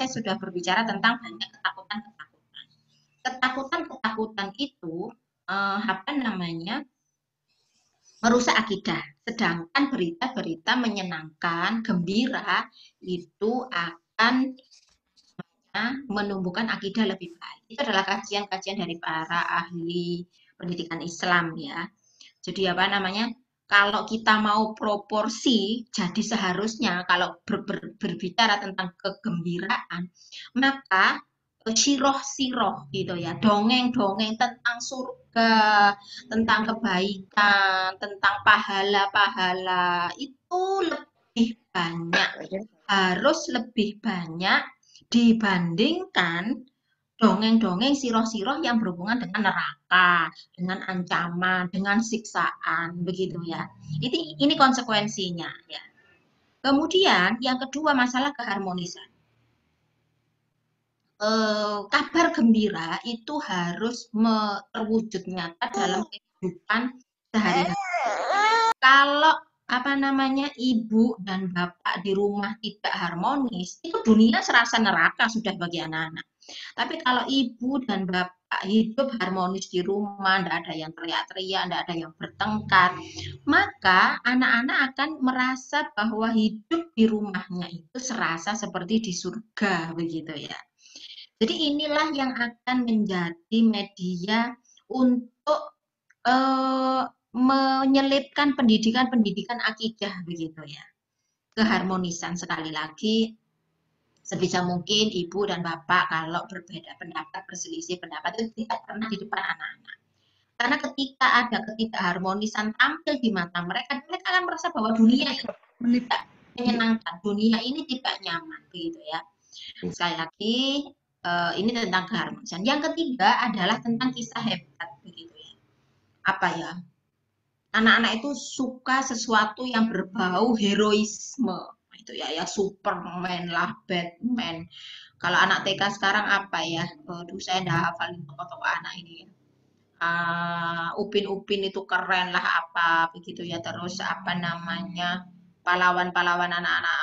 saya sudah berbicara tentang banyak ketakutan-ketakutan. Ketakutan-ketakutan itu apa namanya merusak akidah. Sedangkan berita-berita menyenangkan, gembira itu akan menumbuhkan akidah lebih baik. Itu adalah kajian-kajian dari para ahli pendidikan Islam ya. Jadi apa namanya? Kalau kita mau proporsi, jadi seharusnya kalau berbicara tentang kegembiraan, maka siroh-siroh gitu ya, dongeng-dongeng tentang surga, tentang kebaikan, tentang pahala-pahala itu lebih banyak, harus lebih banyak dibandingkan dongeng-dongeng siroh-siroh yang berhubungan dengan neraka, dengan ancaman, dengan siksaan, begitu ya. Ini konsekuensinya ya. Kemudian yang kedua masalah keharmonisan. Kabar gembira itu harus terwujud nyata dalam kehidupan sehari-hari. Kalau apa namanya ibu dan bapak di rumah tidak harmonis, itu dunia serasa neraka sudah bagi anak-anak. Tapi kalau ibu dan bapak hidup harmonis di rumah, tidak ada yang teriak-teriak, tidak ada yang bertengkar, maka anak-anak akan merasa bahwa hidup di rumahnya itu serasa seperti di surga, begitu ya. Jadi inilah yang akan menjadi media untuk menyelipkan pendidikan-pendidikan akidah, begitu ya. Keharmonisan sekali lagi sebisa mungkin ibu dan bapak kalau berbeda pendapat, berselisih pendapat itu tidak pernah di depan anak-anak. Karena ketika ada ketidakharmonisan tampil di mata mereka, mereka akan merasa bahwa dunia ini tidak menyenangkan, dunia ini tidak nyaman, begitu ya. Sekali lagi, ini tentang keharmonisan. Yang ketiga adalah tentang kisah hebat, begitu ya. Apa ya? Anak-anak itu suka sesuatu yang berbau heroisme, itu ya, ya Superman lah, Batman. Kalau anak TK sekarang apa ya? Aduh, saya enggak hafal tokoh-tokoh anak ini. Upin Upin itu keren lah apa begitu ya. Terus apa namanya? Pahlawan-pahlawan anak-anak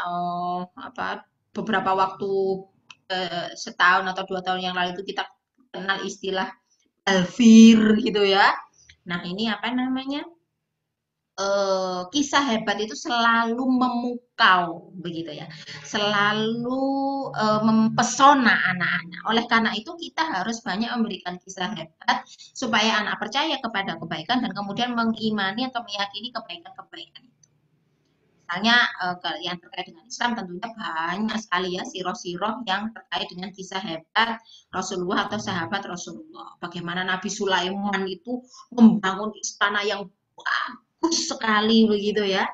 apa beberapa waktu setahun atau 2 tahun yang lalu itu kita kenal istilah Elvir gitu ya. Nah, ini apa namanya? Kisah hebat itu selalu memukau begitu ya, selalu mempesona anak-anak. Oleh karena itu kita harus banyak memberikan kisah hebat supaya anak percaya kepada kebaikan dan kemudian mengimani atau meyakini kebaikan-kebaikan itu. Misalnya yang terkait dengan Islam tentunya banyak sekali ya siroh-siroh yang terkait dengan kisah hebat Rasulullah atau sahabat Rasulullah. Bagaimana Nabi Sulaiman itu membangun istana yang bagus sekali begitu ya.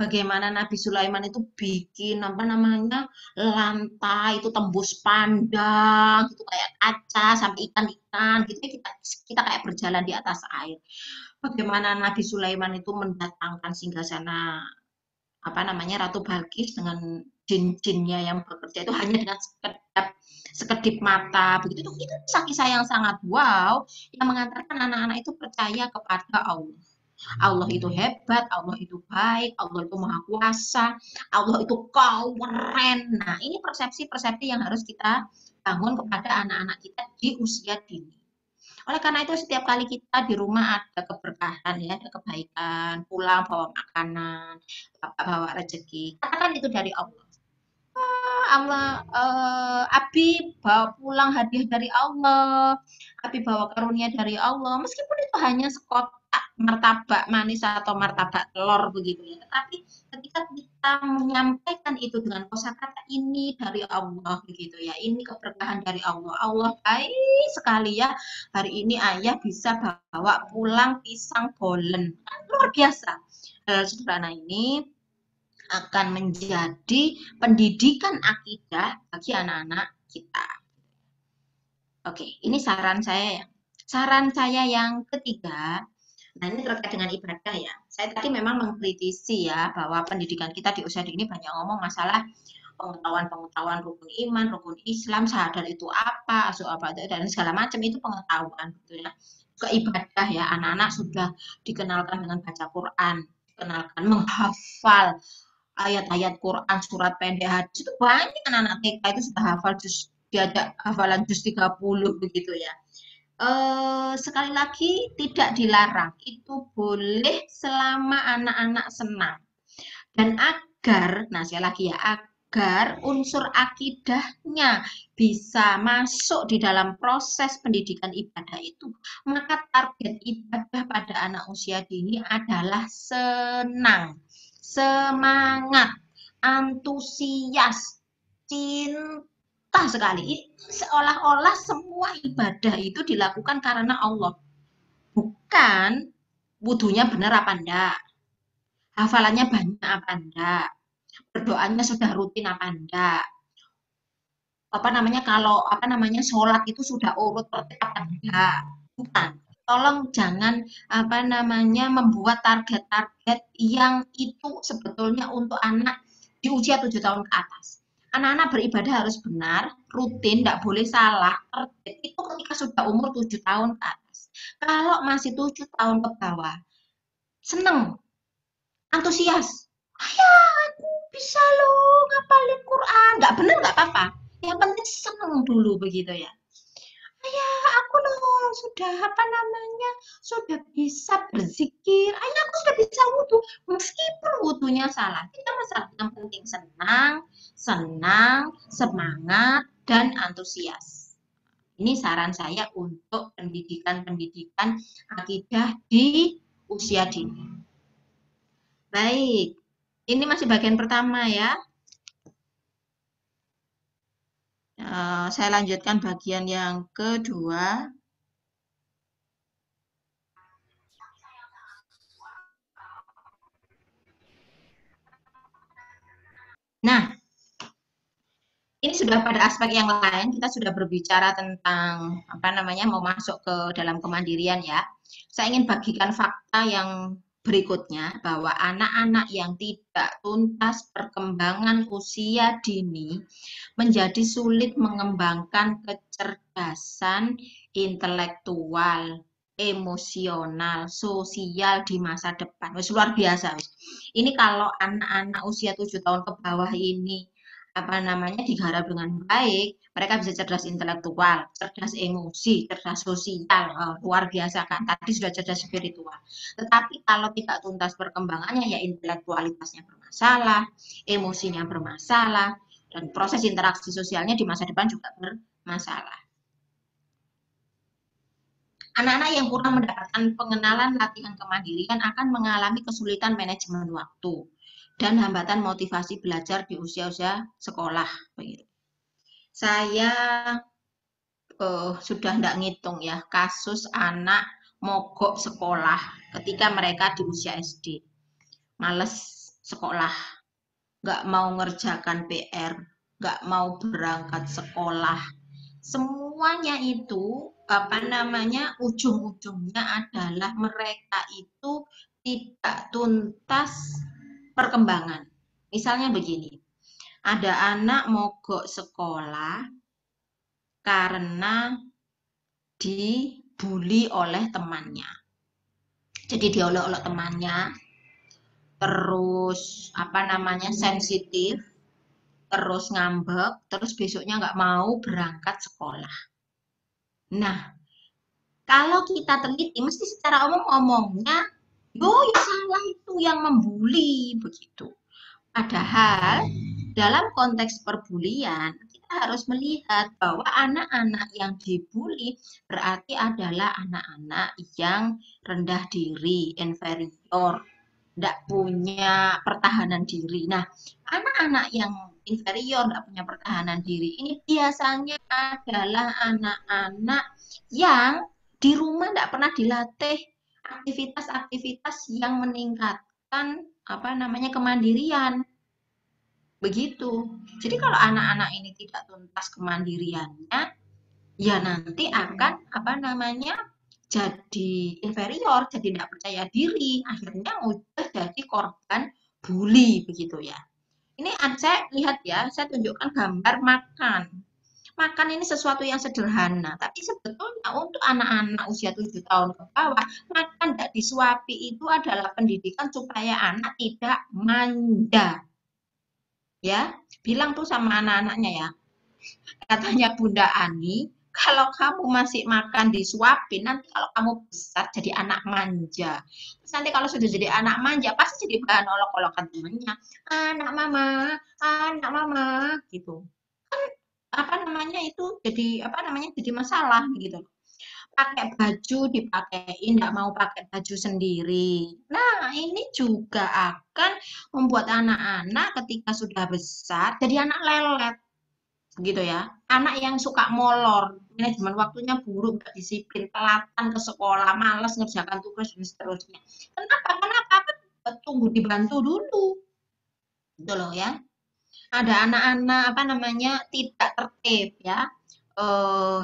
Bagaimana Nabi Sulaiman itu bikin apa namanya lantai itu tembus pandang gitu kayak kaca sampai ikan-ikan gitu ya kita kayak berjalan di atas air. Bagaimana Nabi Sulaiman itu mendatangkan singgasana apa namanya Ratu Balkis dengan jin-jinnya yang bekerja itu hanya dengan sekedip mata begitu itu kisah-kisah yang sangat wow yang mengantarkan anak-anak itu percaya kepada Allah. Allah itu hebat, Allah itu baik, Allah itu maha kuasa, Allah itu keren. Nah, ini persepsi-persepsi yang harus kita bangun kepada anak-anak kita di usia dini. Oleh karena itu setiap kali kita di rumah ada keberkahan ya, ada kebaikan, pulang bawa makanan, bawa rezeki, katakan itu dari Allah. Allah, Abi bawa pulang hadiah dari Allah, Abi bawa karunia dari Allah, meskipun itu hanya sekotak martabak manis atau martabak telur begitu ya. Tetapi ketika kita menyampaikan itu dengan kosakata ini dari Allah begitu ya, ini keberkahan dari Allah. Allah baik sekali ya. Hari ini ayah bisa bawa pulang pisang bolen. Luar biasa. Sederhana ini akan menjadi pendidikan akidah bagi anak-anak kita. Oke, ini saran saya ya. Saran saya yang ketiga, nah ini terkait dengan ibadah ya. Saya tadi memang mengkritisi ya bahwa pendidikan kita di usia dini banyak ngomong masalah pengetahuan-pengetahuan rukun iman, rukun Islam, syahadat itu apa, asu apa dan segala macam itu pengetahuan gitu ya. Ke ibadah ya, anak-anak sudah dikenalkan dengan baca Quran, dikenalkan menghafal ayat-ayat Quran, surat pendek hadis itu banyak anak-anak TK itu sudah hafal juz, diajak hafalan juz 30 begitu ya. Sekali lagi tidak dilarang, itu boleh selama anak-anak senang. Dan agar, nah sekali lagi ya, agar unsur akidahnya bisa masuk di dalam proses pendidikan ibadah itu, maka target ibadah pada anak usia dini adalah senang, semangat, antusias, cinta sekali. Seolah-olah semua ibadah itu dilakukan karena Allah, bukan wudunya benar apa enggak, hafalannya banyak apa enggak, berdoanya sudah rutin apa enggak, apa namanya, kalau apa namanya sholat itu sudah urut tertib apa enggak, bukan. Tolong jangan apa namanya membuat target-target yang itu sebetulnya untuk anak di usia 7 tahun ke atas. Anak-anak beribadah harus benar, rutin, tidak boleh salah, tertib itu ketika sudah umur 7 tahun ke atas. Kalau masih 7 tahun ke bawah, seneng, antusias, ayah aku bisa loh ngapalin Quran, nggak bener nggak apa-apa, yang penting seneng dulu begitu ya. Ayah aku loh sudah apa namanya, sudah bisa berzikir, ayah aku sudah bisa wudhu, meskipun wudhunya salah tidak masalah, yang penting senang, semangat dan antusias. Ini saran saya untuk pendidikan akidah di usia dini. Baik, ini masih bagian pertama ya. Saya lanjutkan bagian yang kedua. Nah, ini sudah pada aspek yang lain, kita sudah berbicara tentang apa namanya mau masuk ke dalam kemandirian ya. Saya ingin bagikan fakta yang berikutnya bahwa anak-anak yang tidak tuntas perkembangan usia dini menjadi sulit mengembangkan kecerdasan intelektual, emosional, sosial di masa depan. Wis luar biasa. Ini kalau anak-anak usia 7 tahun ke bawah ini apa namanya digarap dengan baik, mereka bisa cerdas intelektual, cerdas emosi, cerdas sosial, luar biasa kan. Tadi sudah cerdas spiritual. Tetapi kalau tidak tuntas perkembangannya ya intelektualitasnya bermasalah, emosinya bermasalah, dan proses interaksi sosialnya di masa depan juga bermasalah. Anak-anak yang kurang mendapatkan pengenalan latihan kemandirian akan mengalami kesulitan manajemen waktu dan hambatan motivasi belajar di usia-usia sekolah. Saya sudah tidak ngitung ya kasus anak mogok sekolah ketika mereka di usia SD. Males sekolah, nggak mau ngerjakan PR, nggak mau berangkat sekolah. Semuanya itu apa namanya ujung-ujungnya adalah mereka itu tidak tuntas perkembangan. Misalnya begini, ada anak mogok sekolah karena dibully oleh temannya. Jadi diolok-olok temannya, terus apa namanya sensitif, terus ngambek, terus besoknya nggak mau berangkat sekolah. Nah, kalau kita teliti, mesti secara umum ngomongnya, yo ya salah itu yang membuli begitu. Padahal dalam konteks perbulian, kita harus melihat bahwa anak-anak yang dibully berarti adalah anak-anak yang rendah diri, inferior, tidak punya pertahanan diri. Nah, anak-anak yang inferior, tidak punya pertahanan diri, ini biasanya adalah anak-anak yang di rumah tidak pernah dilatih aktivitas-aktivitas yang meningkatkan apa namanya kemandirian. Begitu. Jadi kalau anak-anak ini tidak tuntas kemandiriannya, ya nanti akan apa namanya jadi inferior, jadi tidak percaya diri, akhirnya udah jadi korban bully begitu ya. Ini saya lihat ya, saya tunjukkan gambar makan. Makan ini sesuatu yang sederhana, tapi sebetulnya untuk anak-anak usia 7 tahun ke bawah, makan tidak disuapi itu adalah pendidikan supaya anak tidak manja. ya. Bilang tuh sama anak-anaknya ya, katanya Bunda Ani, kalau kamu masih makan disuapin, nanti kalau kamu besar jadi anak manja. Terus nanti kalau sudah jadi anak manja, pasti jadi bahan olok-olokan temennya. Anak mama, gitu. Apa namanya itu jadi apa namanya jadi masalah gitu. Pakai baju dipakein, nggak mau pakai baju sendiri. Nah, ini juga akan membuat anak-anak ketika sudah besar jadi anak lelet gitu ya. Anak yang suka molor, manajemen waktunya buruk, nggak disiplin, telatan ke sekolah, malas ngerjakan tugas dan seterusnya. Kenapa? Kenapa? Tunggu dibantu dulu, gitu loh ya. Ada anak-anak apa namanya tidak tertib ya,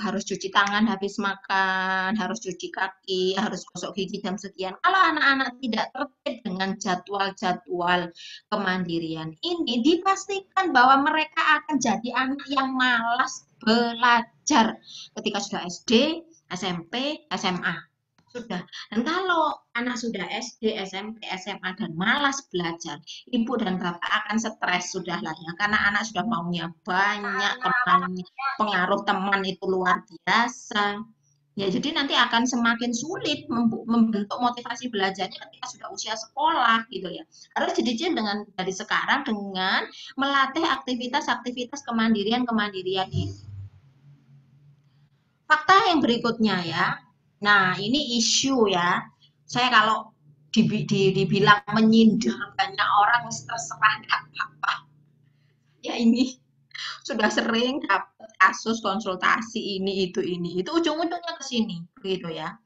harus cuci tangan habis makan, harus cuci kaki, harus gosok gigi jam sekian. Kalau anak-anak tidak tertib dengan jadwal-jadwal kemandirian ini, dipastikan bahwa mereka akan jadi anak yang malas belajar ketika sudah SD, SMP, SMA. Sudah. Dan kalau anak sudah SD, SMP, SMA dan malas belajar, ibu dan bapak akan stres sudahlah ya, karena anak sudah maunya banyak, temannya, pengaruh teman itu luar biasa. Ya, jadi nanti akan semakin sulit membentuk motivasi belajarnya ketika sudah usia sekolah gitu ya. Harus didicil dengan dari sekarang dengan melatih aktivitas-aktivitas kemandirian-kemandirian ini. Fakta yang berikutnya ya. Nah, ini isu ya. Saya kalau dibilang menyindir banyak orang terserah nggak apa-apa. Ya ini sudah sering dapat kasus konsultasi ini itu ujung-ujungnya ke sini begitu ya.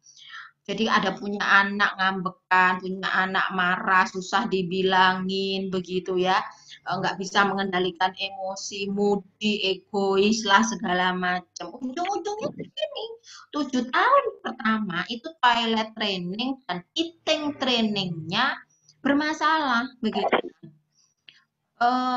Jadi ada punya anak ngambekan, punya anak marah, susah dibilangin begitu ya. Nggak bisa mengendalikan emosi, moody, egois lah segala macam. Ujung-ujungnya begini, 7 tahun pertama itu toilet training dan eating trainingnya bermasalah begitu.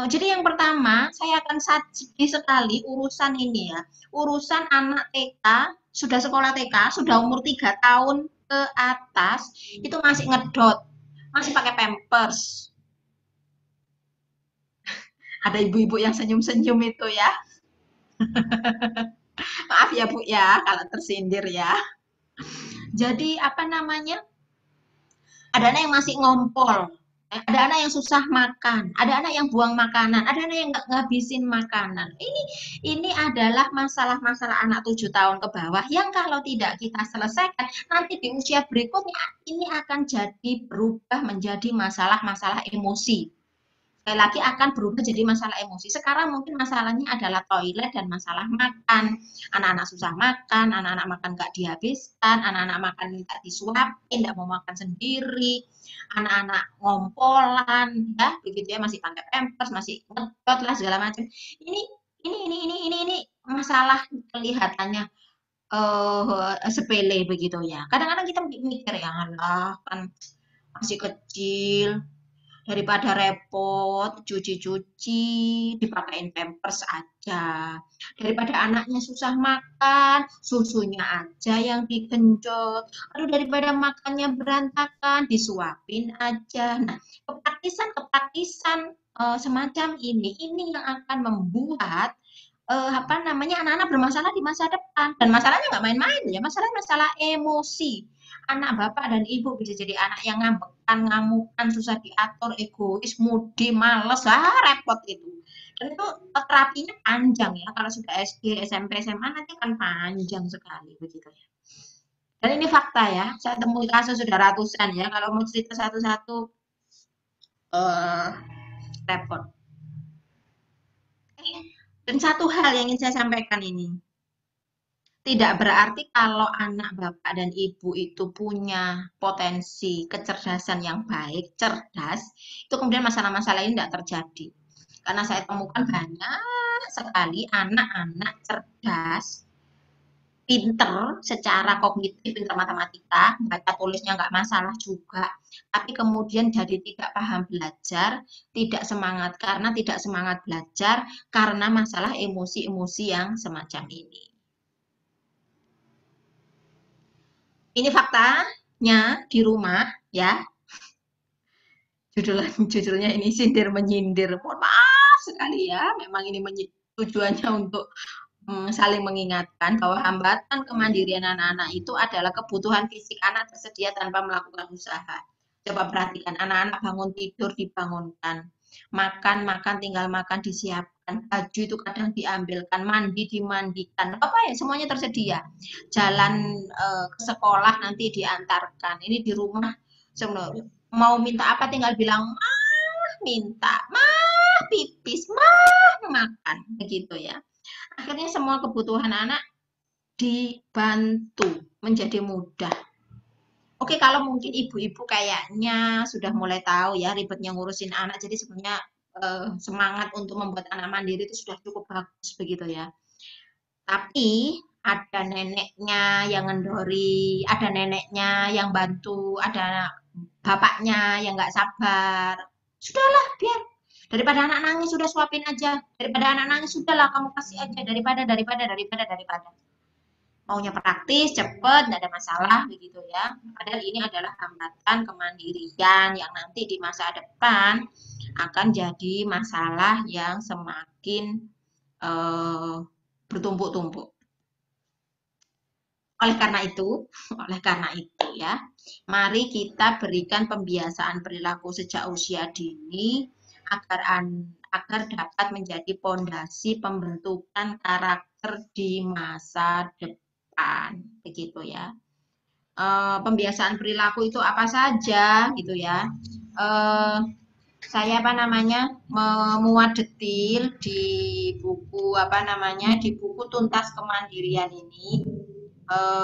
Jadi yang pertama, saya akan sedih sekali urusan ini ya. Urusan anak TK, sudah sekolah TK, sudah umur 3 tahun ke atas, itu masih ngedot, masih pakai pampers. Ada ibu-ibu yang senyum-senyum itu ya. Maaf ya Bu ya, kalau tersindir ya. Jadi apa namanya? Ada anak yang masih ngompol, ada anak yang susah makan, ada anak yang buang makanan, ada anak yang nggak ngabisin makanan. Ini adalah masalah-masalah anak 7 tahun ke bawah yang kalau tidak kita selesaikan, nanti di usia berikutnya ini akan jadi berubah menjadi masalah-masalah emosi. Sekali lagi akan berubah jadi masalah emosi. Sekarang mungkin masalahnya adalah toilet dan masalah makan. Anak-anak susah makan, anak-anak makan nggak dihabiskan, anak-anak makan minta disuapin, nggak mau makan sendiri, anak-anak ngompolan, ya begitu ya, masih pakai pampers, masih ngedot lah segala macam. Ini ini masalah kelihatannya sepele begitu ya. Kadang-kadang kita mikir ya, Allah kan masih kecil, daripada repot cuci-cuci, dipakein pampers aja. Daripada anaknya susah makan, susunya aja yang digenjot. Aduh, daripada makannya berantakan, disuapin aja. Nah, kepraktisan-kepraktisan semacam ini yang akan membuat apa namanya anak-anak bermasalah di masa depan, dan masalahnya nggak main-main ya, masalah emosi. Anak bapak dan ibu bisa jadi anak yang ngambekan, ngamukan, susah diatur, egois, moody, males, repot itu. Dan itu terapinya panjang ya, kalau sudah SD, SMP, SMA nanti akan panjang sekali begitu ya. Dan ini fakta ya, saya temui kasus sudah ratusan ya, kalau mau cerita satu-satu eh repot. Dan satu hal yang ingin saya sampaikan ini, tidak berarti kalau anak bapak dan ibu itu punya potensi kecerdasan yang baik, cerdas, itu kemudian masalah-masalah ini tidak terjadi. Karena saya temukan banyak sekali anak-anak cerdas, pinter secara kognitif, pinter matematika, baca tulisnya nggak masalah juga, tapi kemudian jadi tidak paham belajar, tidak semangat karena tidak semangat belajar, karena masalah emosi-emosi yang semacam ini. Ini faktanya di rumah ya. Judulnya ini sindir menyindir. Mohon maaf sekali ya. Memang ini tujuannya untuk saling mengingatkan bahwa hambatan kemandirian anak-anak itu adalah kebutuhan fisik anak tersedia tanpa melakukan usaha. Coba perhatikan, anak-anak bangun tidur dibangunkan, makan tinggal makan disiapkan, baju itu kadang diambilkan, mandi dimandikan, apa ya semuanya tersedia. Jalan ke sekolah nanti diantarkan. Ini di rumah sebenarnya mau minta apa tinggal bilang minta, mah pipis, mah makan, begitu ya. Akhirnya semua kebutuhan anak dibantu menjadi mudah. Oke, kalau mungkin ibu-ibu kayaknya sudah mulai tahu ya ribetnya ngurusin anak, jadi sebenarnya semangat untuk membuat anak mandiri itu sudah cukup bagus begitu ya. Tapi ada neneknya yang ngendori, ada neneknya yang bantu, ada bapaknya yang nggak sabar. Sudahlah, biar daripada anak nangis sudah suapin aja. Daripada anak nangis sudahlah kamu kasih aja daripada. Maunya praktis, cepet, nggak ada masalah begitu ya. Padahal ini adalah hambatan kemandirian yang nanti di masa depan akan jadi masalah yang semakin eh, bertumpuk-tumpuk. Oleh karena itu, oleh karena itu ya, mari kita berikan pembiasaan perilaku sejak usia dini agar agar dapat menjadi pondasi pembentukan karakter di masa depan, begitu ya. Pembiasaan perilaku itu apa saja, gitu ya. Saya apa namanya memuat detil di buku apa namanya di buku Tuntas Kemandirian ini.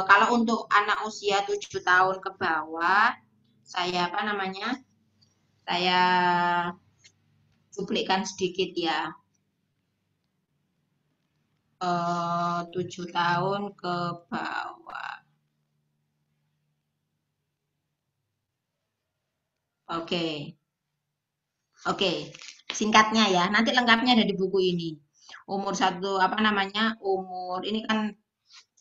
Kalau untuk anak usia 7 tahun ke bawah, saya apa namanya? Saya cuplikan sedikit ya. 7 tahun ke bawah. Oke. Oke. Singkatnya ya. Nanti lengkapnya ada di buku ini. Umur satu apa namanya? Umur ini kan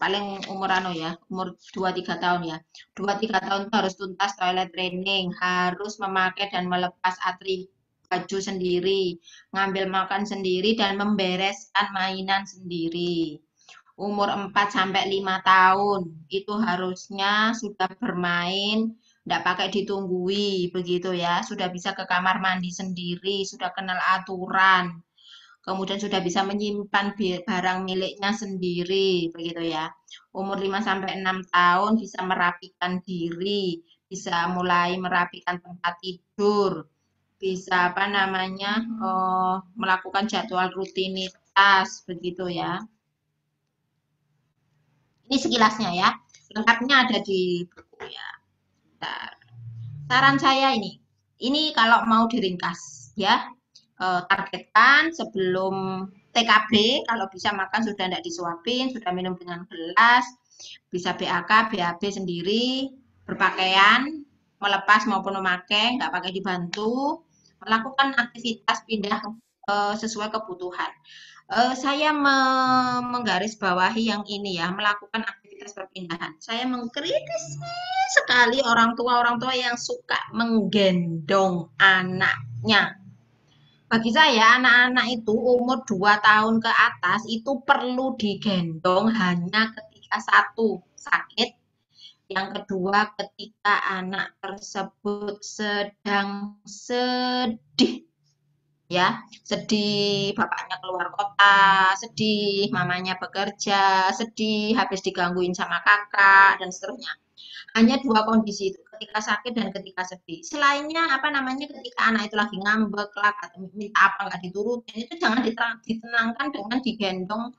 paling umur anu ya, umur 2-3 tahun ya. 2-3 tahun itu harus tuntas toilet training, harus memakai dan melepas atribut baju sendiri, ngambil makan sendiri dan membereskan mainan sendiri. Umur 4 sampai 5 tahun itu harusnya sudah bermain, tidak pakai ditunggui begitu ya, sudah bisa ke kamar mandi sendiri, sudah kenal aturan, kemudian sudah bisa menyimpan barang miliknya sendiri begitu ya. Umur 5 sampai 6 tahun bisa merapikan diri, bisa mulai merapikan tempat tidur, bisa apa namanya melakukan jadwal rutinitas begitu ya. Ini sekilasnya ya. Lengkapnya ada di buku ya. Bentar. Saran saya ini kalau mau diringkas ya, targetkan sebelum TKB, kalau bisa makan sudah tidak disuapin, sudah minum dengan gelas, bisa BAK, BAB sendiri, berpakaian, melepas maupun memakai, nggak pakai dibantu, melakukan aktivitas pindah sesuai kebutuhan. Saya menggarisbawahi yang ini ya, melakukan aktivitas perpindahan. Saya mengkritisi sekali orang tua yang suka menggendong anaknya. Bagi saya, anak-anak itu umur 2 tahun ke atas itu perlu digendong hanya ketika satu, sakit. Yang kedua, ketika anak tersebut sedang sedih. Ya, sedih bapaknya keluar kota, sedih mamanya bekerja, sedih habis digangguin sama kakak dan seterusnya. Hanya dua kondisi itu, ketika sakit dan ketika sedih. Selainnya apa namanya ketika anak itu lagi ngambek lah atau minta apa nggak diturutin, itu jangan ditenangkan dengan digendong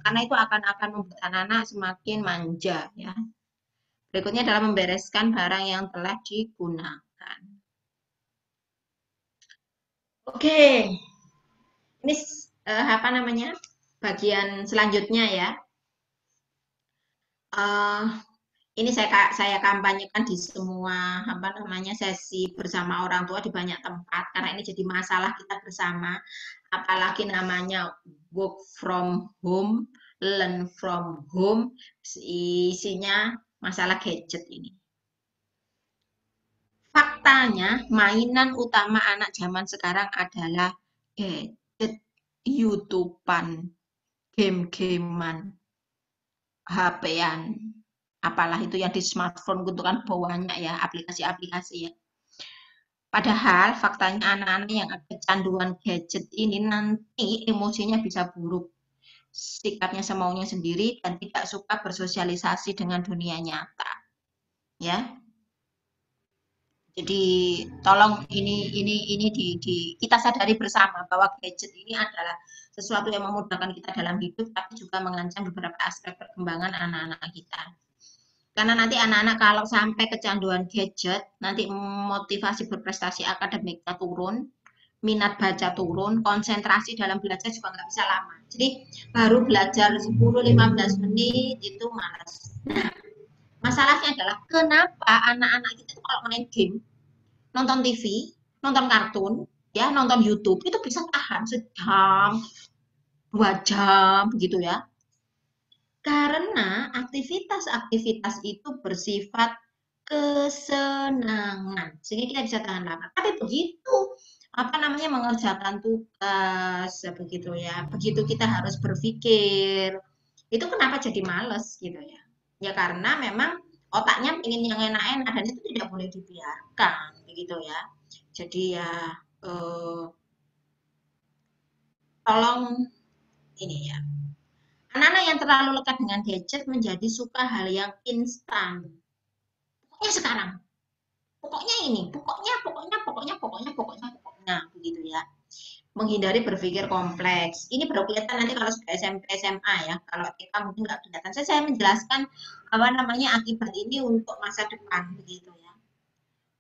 karena itu akan membuat anak-anak semakin manja ya. Berikutnya adalah membereskan barang yang telah digunakan. Oke, ini apa namanya bagian selanjutnya ya. Uh, ini saya kampanyekan di semua apa namanya sesi bersama orang tua di banyak tempat karena ini jadi masalah kita bersama. Apalagi namanya work from home, learn from home, isinya masalah gadget ini. Faktanya, mainan utama anak zaman sekarang adalah gadget, YouTube-an, game-gamean, HP-an, apalah itu yang di smartphone itu kan banyak ya aplikasi-aplikasi ya. Padahal faktanya anak-anak yang kecanduan gadget ini nanti emosinya bisa buruk, sikapnya semaunya sendiri dan tidak suka bersosialisasi dengan dunia nyata, ya. Jadi tolong ini kita sadari bersama bahwa gadget ini adalah sesuatu yang memudahkan kita dalam hidup, tapi juga mengancam beberapa aspek perkembangan anak-anak kita. Karena nanti anak-anak kalau sampai kecanduan gadget, nanti motivasi berprestasi akademiknya turun, minat baca turun, konsentrasi dalam belajar juga nggak bisa lama. Jadi baru belajar 10-15 menit itu malas. Nah, masalahnya adalah kenapa anak-anak kita itu kalau main game, nonton TV, nonton kartun, ya nonton YouTube itu bisa tahan sejam, 2 jam begitu ya. Karena aktivitas-aktivitas itu bersifat kesenangan, sehingga kita bisa tahan lama. Tapi begitu apa namanya mengerjakan tugas begitu ya, begitu kita harus berpikir, itu kenapa jadi males gitu ya. Ya karena memang otaknya ingin yang enak-enak dan itu tidak boleh dibiarkan begitu ya. Jadi ya eh, tolong ini ya. Anak-anak yang terlalu lekat dengan gadget menjadi suka hal yang instan. Pokoknya sekarang, pokoknya ini, pokoknya, begitu ya. Menghindari berpikir kompleks. Ini baru kelihatan nanti kalau sudah SMP, SMA ya. Kalau TK mungkin nggak kelihatan. Saya menjelaskan apa namanya akibat ini untuk masa depan, begitu ya.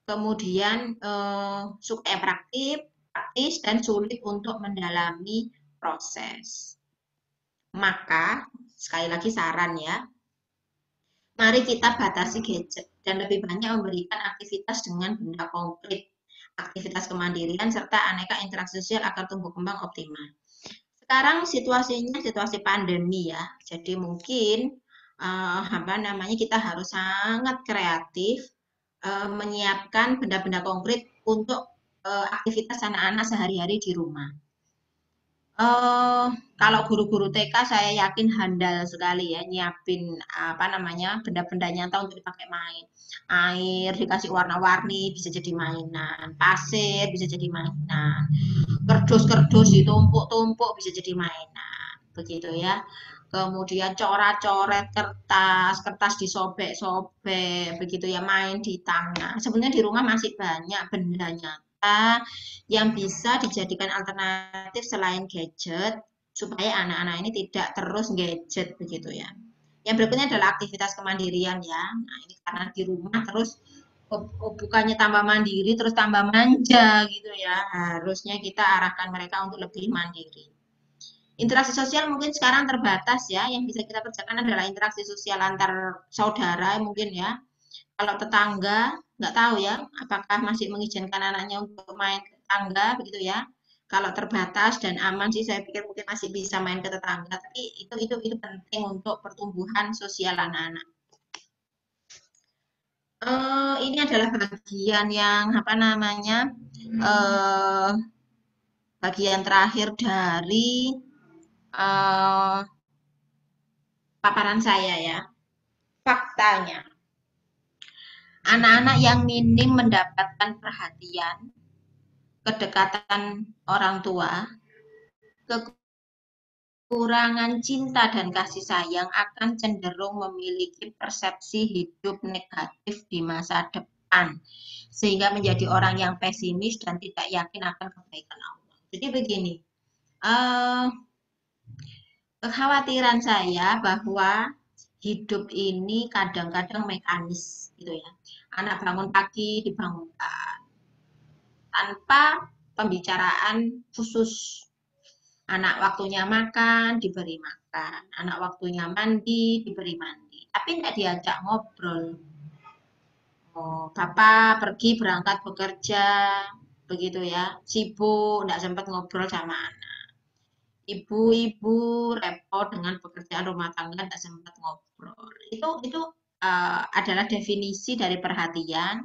Kemudian suka yang praktis dan sulit untuk mendalami proses. Maka sekali lagi saran ya, mari kita batasi gadget dan lebih banyak memberikan aktivitas dengan benda konkret, aktivitas kemandirian, serta aneka interaksi sosial agar tumbuh kembang optimal. Sekarang situasinya situasi pandemi ya, jadi mungkin apa namanya kita harus sangat kreatif menyiapkan benda-benda konkret untuk aktivitas anak-anak sehari-hari di rumah. Oh, kalau guru-guru TK saya yakin handal sekali ya nyiapin apa namanya benda-benda nyata untuk dipakai main. Air dikasih warna-warni bisa jadi mainan, pasir bisa jadi mainan, kerdus-kerdus ditumpuk-tumpuk bisa jadi mainan, begitu ya. Kemudian coret-coret kertas, kertas disobek-sobek, begitu ya main di tanah. Sebenarnya di rumah masih banyak benda nyata yang bisa dijadikan alternatif selain gadget supaya anak-anak ini tidak terus gadget begitu ya. Yang berikutnya adalah aktivitas kemandirian ya. Nah, ini karena di rumah terus bukannya tambah mandiri terus tambah manja gitu ya. Harusnya kita arahkan mereka untuk lebih mandiri. Interaksi sosial mungkin sekarang terbatas ya. Yang bisa kita kerjakan adalah interaksi sosial antar saudara mungkin ya. Kalau tetangga, nggak tahu ya, apakah masih mengizinkan anaknya untuk main ke tetangga, begitu ya. Kalau terbatas dan aman sih, saya pikir mungkin masih bisa main ke tetangga. Tapi itu penting untuk pertumbuhan sosial anak-anak. Ini adalah bagian yang apa namanya, eh, bagian terakhir dari eh, paparan saya ya. Faktanya, anak-anak yang minim mendapatkan perhatian, kedekatan orang tua, kekurangan cinta dan kasih sayang akan cenderung memiliki persepsi hidup negatif di masa depan, sehingga menjadi orang yang pesimis dan tidak yakin akan kebaikan Allah. Jadi begini, eh, kekhawatiran saya bahwa hidup ini kadang-kadang mekanis, gitu ya. Anak bangun pagi dibangunkan tanpa pembicaraan khusus. Anak waktunya makan, diberi makan. Anak waktunya mandi, diberi mandi. Tapi tidak diajak ngobrol. Oh, Bapak pergi berangkat bekerja, begitu ya. Sibuk, tidak sempat ngobrol sama anak. Ibu-ibu repot dengan pekerjaan rumah tangga, tidak sempat ngobrol. Itu adalah definisi dari perhatian,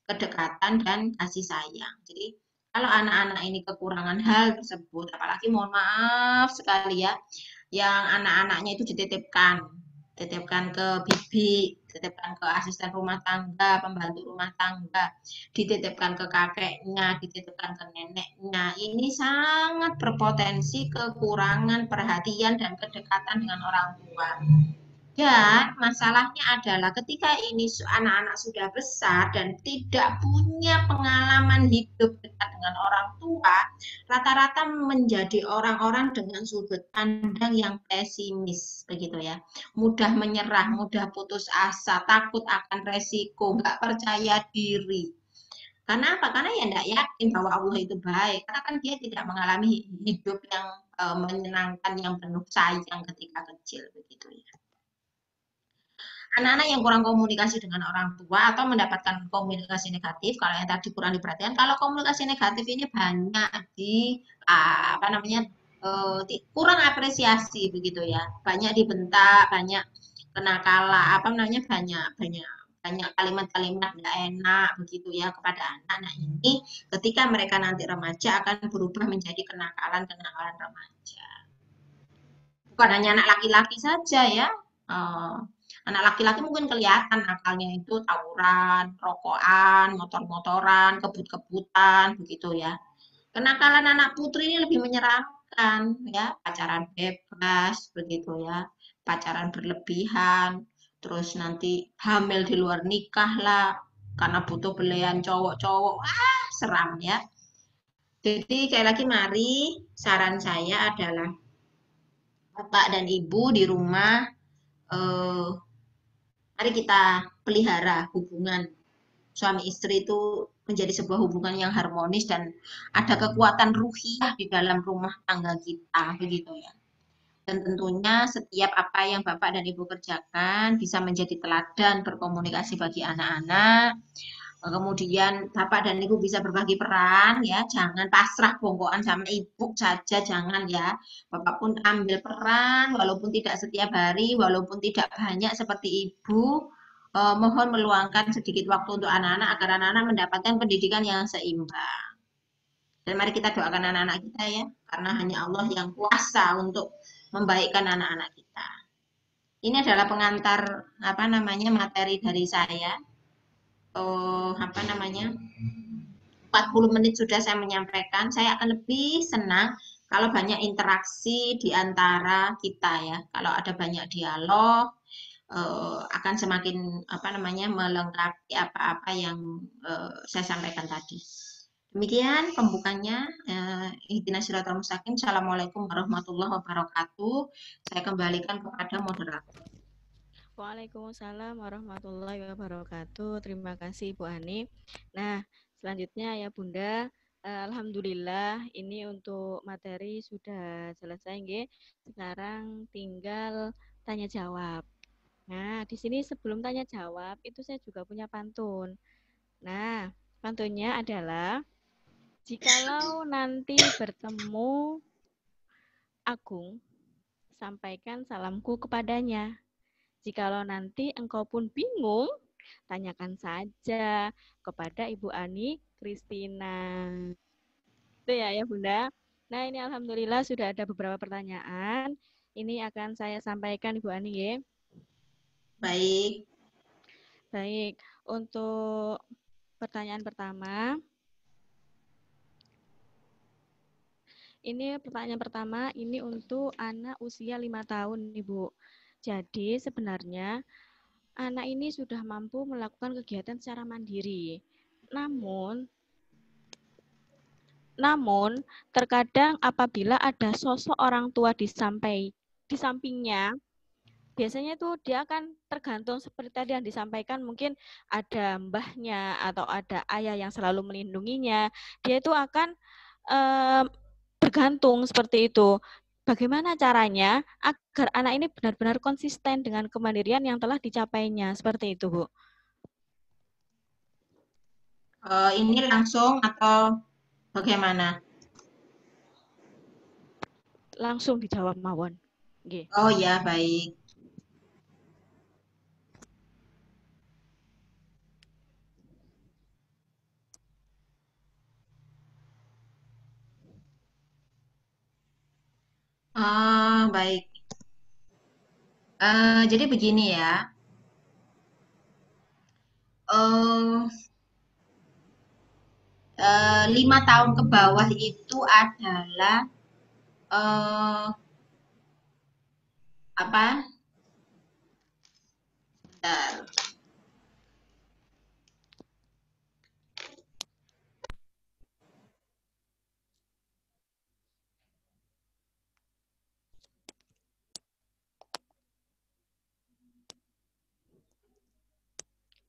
kedekatan, dan kasih sayang. Jadi Kalau anak-anak ini kekurangan hal tersebut, apalagi mohon maaf sekali ya, yang anak-anaknya itu dititipkan ke bibi, dititipkan ke asisten rumah tangga, pembantu rumah tangga, dititipkan ke kakeknya, dititipkan ke neneknya. Ini sangat berpotensi kekurangan perhatian dan kedekatan dengan orang tua. Dan masalahnya adalah ketika ini anak-anak sudah besar dan tidak punya pengalaman hidup dekat dengan orang tua, rata-rata menjadi orang-orang dengan sudut pandang yang pesimis, begitu ya. Mudah menyerah, mudah putus asa, takut akan resiko, nggak percaya diri. Karena apa? Karena ya nggak yakin bahwa Allah itu baik. Karena kan dia tidak mengalami hidup yang menyenangkan, yang penuh sayang ketika kecil, begitu ya. Anak-anak yang kurang komunikasi dengan orang tua atau mendapatkan komunikasi negatif, kalau yang tadi kurang diperhatikan, kalau komunikasi negatif ini banyak di apa namanya kurang apresiasi begitu ya, banyak dibentak, banyak kenakalan, apa namanya banyak banyak banyak kalimat-kalimat tidak enak begitu ya kepada anak-anak ini ketika mereka nanti remaja akan berubah menjadi kenakalan-kenakalan remaja. Bukan hanya anak laki-laki saja ya. Eh, Anak laki-laki mungkin kelihatan akalnya itu tawuran, rokokan, motor-motoran, kebut-kebutan, begitu ya. Kenakalan anak putri ini lebih menyeramkan ya, pacaran bebas, begitu ya, pacaran berlebihan, terus nanti hamil di luar nikah lah, karena butuh belian cowok-cowok, wah seram ya. Jadi kayak lagi mari saran saya adalah bapak dan ibu di rumah eh, mari kita pelihara hubungan suami istri itu menjadi sebuah hubungan yang harmonis dan ada kekuatan ruhiyah di dalam rumah tangga kita begitu ya. Dan tentunya setiap apa yang Bapak dan Ibu kerjakan bisa menjadi teladan berkomunikasi bagi anak-anak. Kemudian Bapak dan Ibu bisa berbagi peran ya, jangan pasrah bongkoan sama Ibu saja, jangan ya. Bapak pun ambil peran walaupun tidak setiap hari, walaupun tidak banyak seperti Ibu. Mohon meluangkan sedikit waktu untuk anak-anak agar anak-anak mendapatkan pendidikan yang seimbang. Dan mari kita doakan anak-anak kita ya, karena hanya Allah yang kuasa untuk membaikkan anak-anak kita. Ini adalah pengantar apa namanya materi dari saya. Apa namanya 40 menit sudah saya menyampaikan, saya akan lebih senang kalau banyak interaksi di antara kita ya. Kalau ada banyak dialog, akan semakin apa namanya melengkapi apa-apa yang saya sampaikan tadi. Demikian pembukanya. Ihdinas siratal mustaqim. Assalamualaikum warahmatullahi wabarakatuh. Saya kembalikan kepada moderator. Waalaikumsalam warahmatullahi wabarakatuh. Terima kasih Bu Ani. Nah, selanjutnya ya Bunda, alhamdulillah ini untuk materi sudah selesai nggih. Sekarang tinggal tanya jawab. Nah, di sini sebelum tanya jawab itu saya juga punya pantun. Nah, pantunnya adalah jikalau nanti bertemu Agung, sampaikan salamku kepadanya. Jikalau nanti engkau pun bingung, tanyakan saja kepada Ibu Ani Kristina. Itu ya Bunda. Nah ini alhamdulillah sudah ada beberapa pertanyaan. Ini akan saya sampaikan Ibu Ani ya. Baik. Baik, untuk pertanyaan pertama. Ini pertanyaan pertama ini untuk anak usia 5 tahun Ibu. Jadi sebenarnya anak ini sudah mampu melakukan kegiatan secara mandiri. Namun, terkadang apabila ada sosok orang tua di sampingnya, biasanya itu dia akan tergantung seperti tadi yang disampaikan, mungkin ada mbahnya atau ada ayah yang selalu melindunginya. Dia itu akan bergantung seperti itu. Bagaimana caranya agar anak ini benar-benar konsisten dengan kemandirian yang telah dicapainya? Seperti itu, Bu. Ini langsung atau bagaimana? Langsung dijawab mawon. Nggih. Oh ya, baik. Baik. Jadi begini ya, eh 5 tahun ke bawah itu adalah eh apa? Bentar.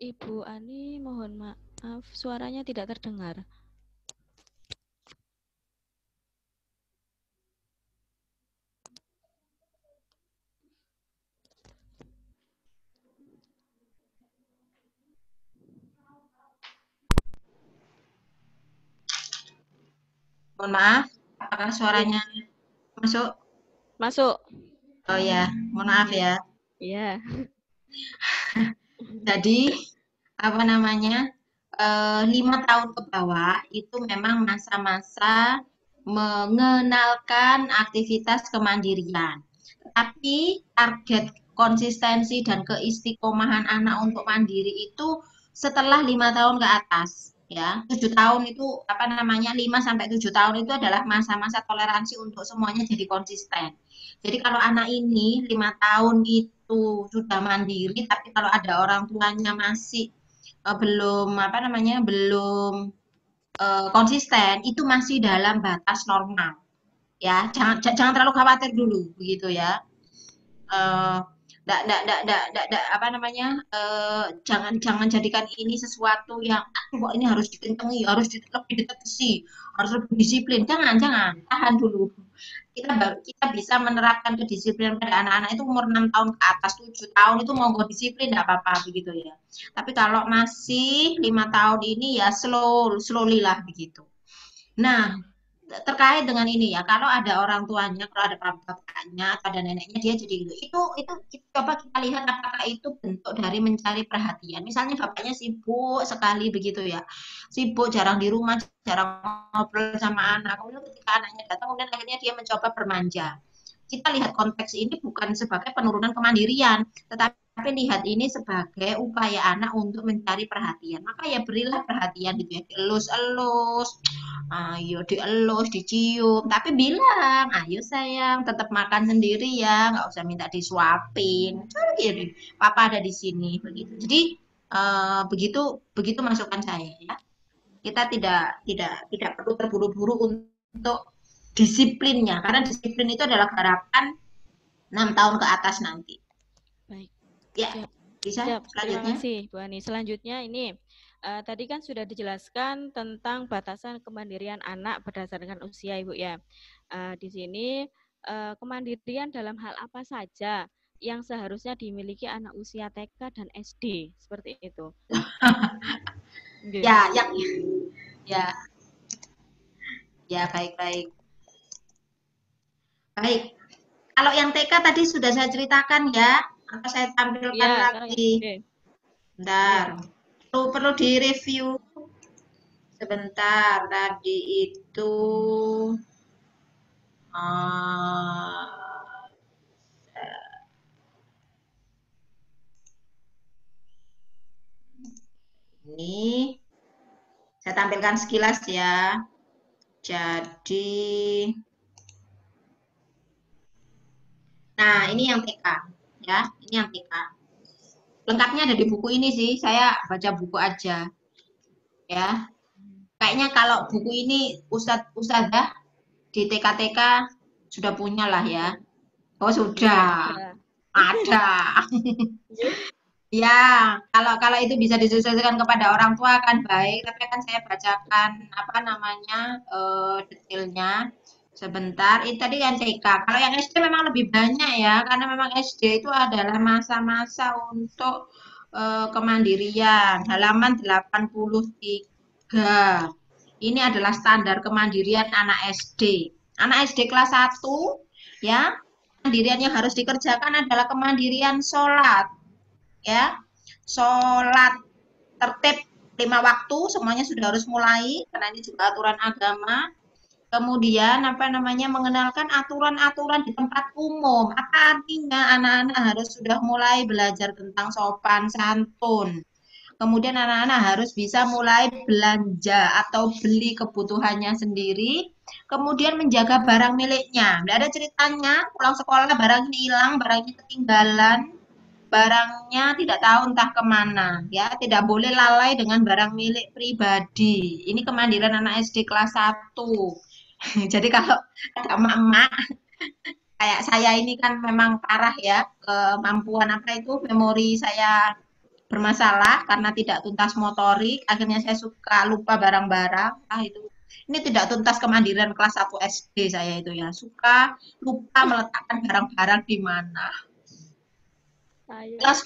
Ibu Ani, mohon maaf, suaranya tidak terdengar. Mohon maaf, apakah Iya, suaranya masuk? masuk. Oh ya, mohon maaf Iya, ya. iya. Jadi apa namanya, 5 tahun ke bawah itu memang masa-masa mengenalkan aktivitas kemandirian. Tapi target konsistensi dan keistiqomahan anak untuk mandiri itu setelah 5 tahun ke atas, ya. 7 tahun itu apa namanya, 5 sampai 7 tahun itu adalah masa-masa toleransi untuk semuanya jadi konsisten. Jadi kalau anak ini 5 tahun itu sudah mandiri, tapi kalau ada orang tuanya masih belum apa namanya, belum konsisten, itu masih dalam batas normal, ya. Jangan terlalu khawatir dulu, begitu ya. eh apa namanya, jangan jangan jadikan ini sesuatu yang kok ini harus dikentengi, harus lebih ditegesi, harus lebih disiplin. Jangan, tahan dulu. Kita bisa menerapkan kedisiplinan pada anak-anak itu umur 6 tahun ke atas, 7 tahun itu monggo disiplin, enggak apa-apa begitu ya. Tapi kalau masih 5 tahun ini ya slowly lah begitu. Nah, terkait dengan ini ya, kalau ada orang tuanya, kalau ada bapaknya atau ada neneknya, dia jadi gitu. Itu coba kita lihat apakah itu bentuk dari mencari perhatian. Misalnya bapaknya sibuk sekali begitu ya, sibuk, jarang di rumah, jarang ngobrol sama anak. Kemudian ketika anaknya datang, kemudian akhirnya dia mencoba bermanja. Kita lihat konteks ini bukan sebagai penurunan kemandirian, tetapi lihat ini sebagai upaya anak untuk mencari perhatian. Maka ya berilah perhatian gitu ya, dielus-elus, ayo dielus, dicium, tapi bilang, ayo sayang, tetap makan sendiri ya, nggak usah minta disuapin. Coba gini, papa ada di sini, begitu. Jadi begitu begitu masukan saya ya. Kita tidak perlu terburu-buru untuk disiplinnya, karena disiplin itu adalah garapan 6 tahun ke atas nanti. Baik, Ya, siap. bisa Siap, terima selanjutnya. kasih Bu Ani. Selanjutnya ini, tadi kan sudah dijelaskan tentang batasan kemandirian anak berdasarkan usia Ibu ya. Di sini kemandirian dalam hal apa saja yang seharusnya dimiliki anak usia TK dan SD, seperti itu. Nggih. Ya, yang ya, ya, baik-baik. Baik. Kalau yang TK tadi sudah saya ceritakan ya, atau saya Iya, tampilkan sekarang yang lagi. SD. Iya. Bentar. Perlu direview sebentar. Tadi itu uh, ini saya tampilkan sekilas ya. Jadi, nah ini yang TK ya, ini yang TK. Lengkapnya ada di buku ini sih. Saya baca buku aja ya. Kayaknya kalau buku ini Ustadzah di TK-TK sudah punya lah ya. Oh Iya, sudah, ada. ada. Nggih. Ya, kalau kalau itu bisa disesuaikan kepada orang tua kan baik, tapi kan saya bacakan apa namanya, detailnya sebentar. Ini tadi yang TK. Kalau yang SD memang lebih banyak ya, karena memang SD itu adalah masa-masa untuk kemandirian. Halaman 83. Ini adalah standar kemandirian anak SD. Anak SD kelas 1 ya, kemandirian yang harus dikerjakan adalah kemandirian sholat ya, sholat tertib 5 waktu semuanya sudah harus mulai karena ini juga aturan agama. Kemudian apa namanya mengenalkan aturan-aturan di tempat umum. Apa artinya anak-anak harus sudah mulai belajar tentang sopan santun. Kemudian anak-anak harus bisa mulai belanja atau beli kebutuhannya sendiri. Kemudian menjaga barang miliknya. Tidak ada ceritanya pulang sekolah barang ini hilang, barangnya ketinggalan, barangnya tidak tahu entah kemana. Ya, tidak boleh lalai dengan barang milik pribadi. Ini kemandiran anak SD kelas 1. Jadi kalau ada emak-emak kayak saya ini kan memang parah ya, kemampuan apa itu memori saya bermasalah karena tidak tuntas motorik, akhirnya saya suka lupa barang-barang. Ah itu ini tidak tuntas kemandirian kelas 1 SD saya itu ya, suka lupa meletakkan barang-barang di mana. Saya Kelas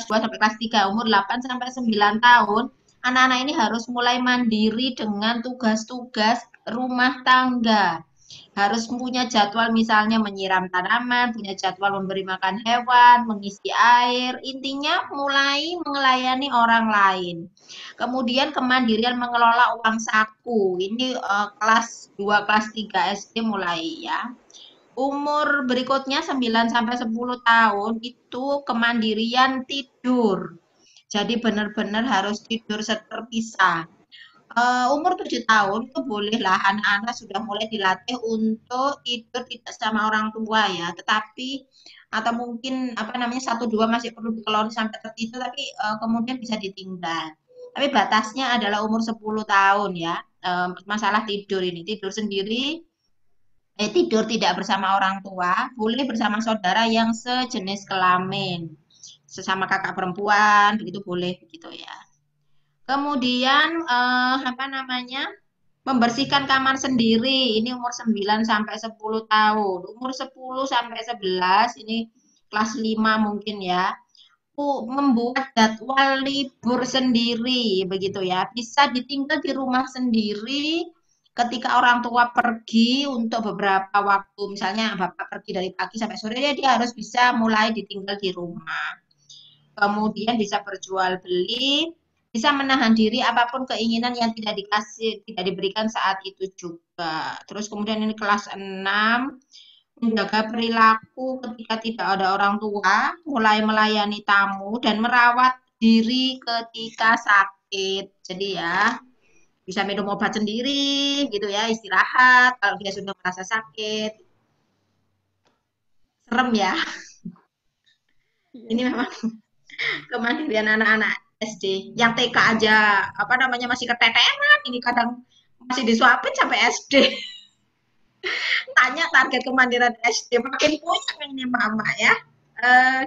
2 sampai kelas 3 umur 8 sampai 9 tahun, anak-anak ini harus mulai mandiri dengan tugas-tugas rumah tangga. Harus punya jadwal misalnya menyiram tanaman, punya jadwal memberi makan hewan, mengisi air, intinya mulai melayani orang lain. Kemudian kemandirian mengelola uang saku. Ini kelas 2, kelas 3 SD mulai ya. Umur berikutnya 9 sampai 10 tahun itu kemandirian tidur. Jadi benar-benar harus tidur terpisah. Umur 7 tahun itu bolehlah anak-anak sudah mulai dilatih untuk tidur tidak sama orang tua ya, tetapi atau mungkin apa namanya 1 2 masih perlu dikelori sampai tertidur tapi kemudian bisa ditinggal. Tapi batasnya adalah umur 10 tahun ya. Masalah tidur ini, tidur sendiri, tidur tidak bersama orang tua, boleh bersama saudara yang sejenis kelamin. Sesama kakak perempuan, begitu boleh begitu ya. Kemudian apa namanya? Membersihkan kamar sendiri. Ini umur 9 sampai 10 tahun. Umur 10 sampai 11 ini kelas 5 mungkin ya. Membuat jadwal libur sendiri begitu ya. Bisa ditinggal di rumah sendiri ketika orang tua pergi untuk beberapa waktu. Misalnya Bapak pergi dari pagi sampai sore ya dia harus bisa mulai ditinggal di rumah. Kemudian bisa berjual beli, bisa menahan diri apapun keinginan yang tidak dikasih, tidak diberikan saat itu juga. Terus kemudian ini kelas 6 menjaga perilaku ketika tidak ada orang tua, mulai melayani tamu dan merawat diri ketika sakit. Jadi ya, bisa minum obat sendiri gitu ya, istirahat kalau dia sudah merasa sakit. Serem ya. iya. Ini memang kemandirian anak-anak SD. Yang TK aja apa namanya masih keteteran, ini kadang masih disuapin sampai SD. Tanya target kemandirian SD makin pusing ini mama ya.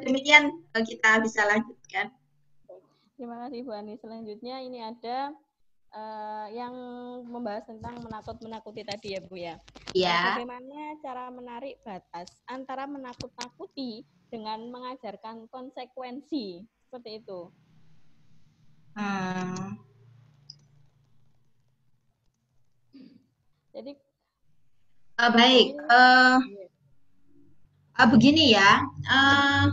Demikian kita bisa lanjutkan. Terima kasih Bu Ani. Selanjutnya ini ada yang membahas tentang menakut-menakuti tadi ya Bu ya. Ya. Bagaimana cara menarik batas antara menakut-nakuti dengan mengajarkan konsekuensi seperti itu. Hmm. Jadi Baik. ini Begini ya. Uh,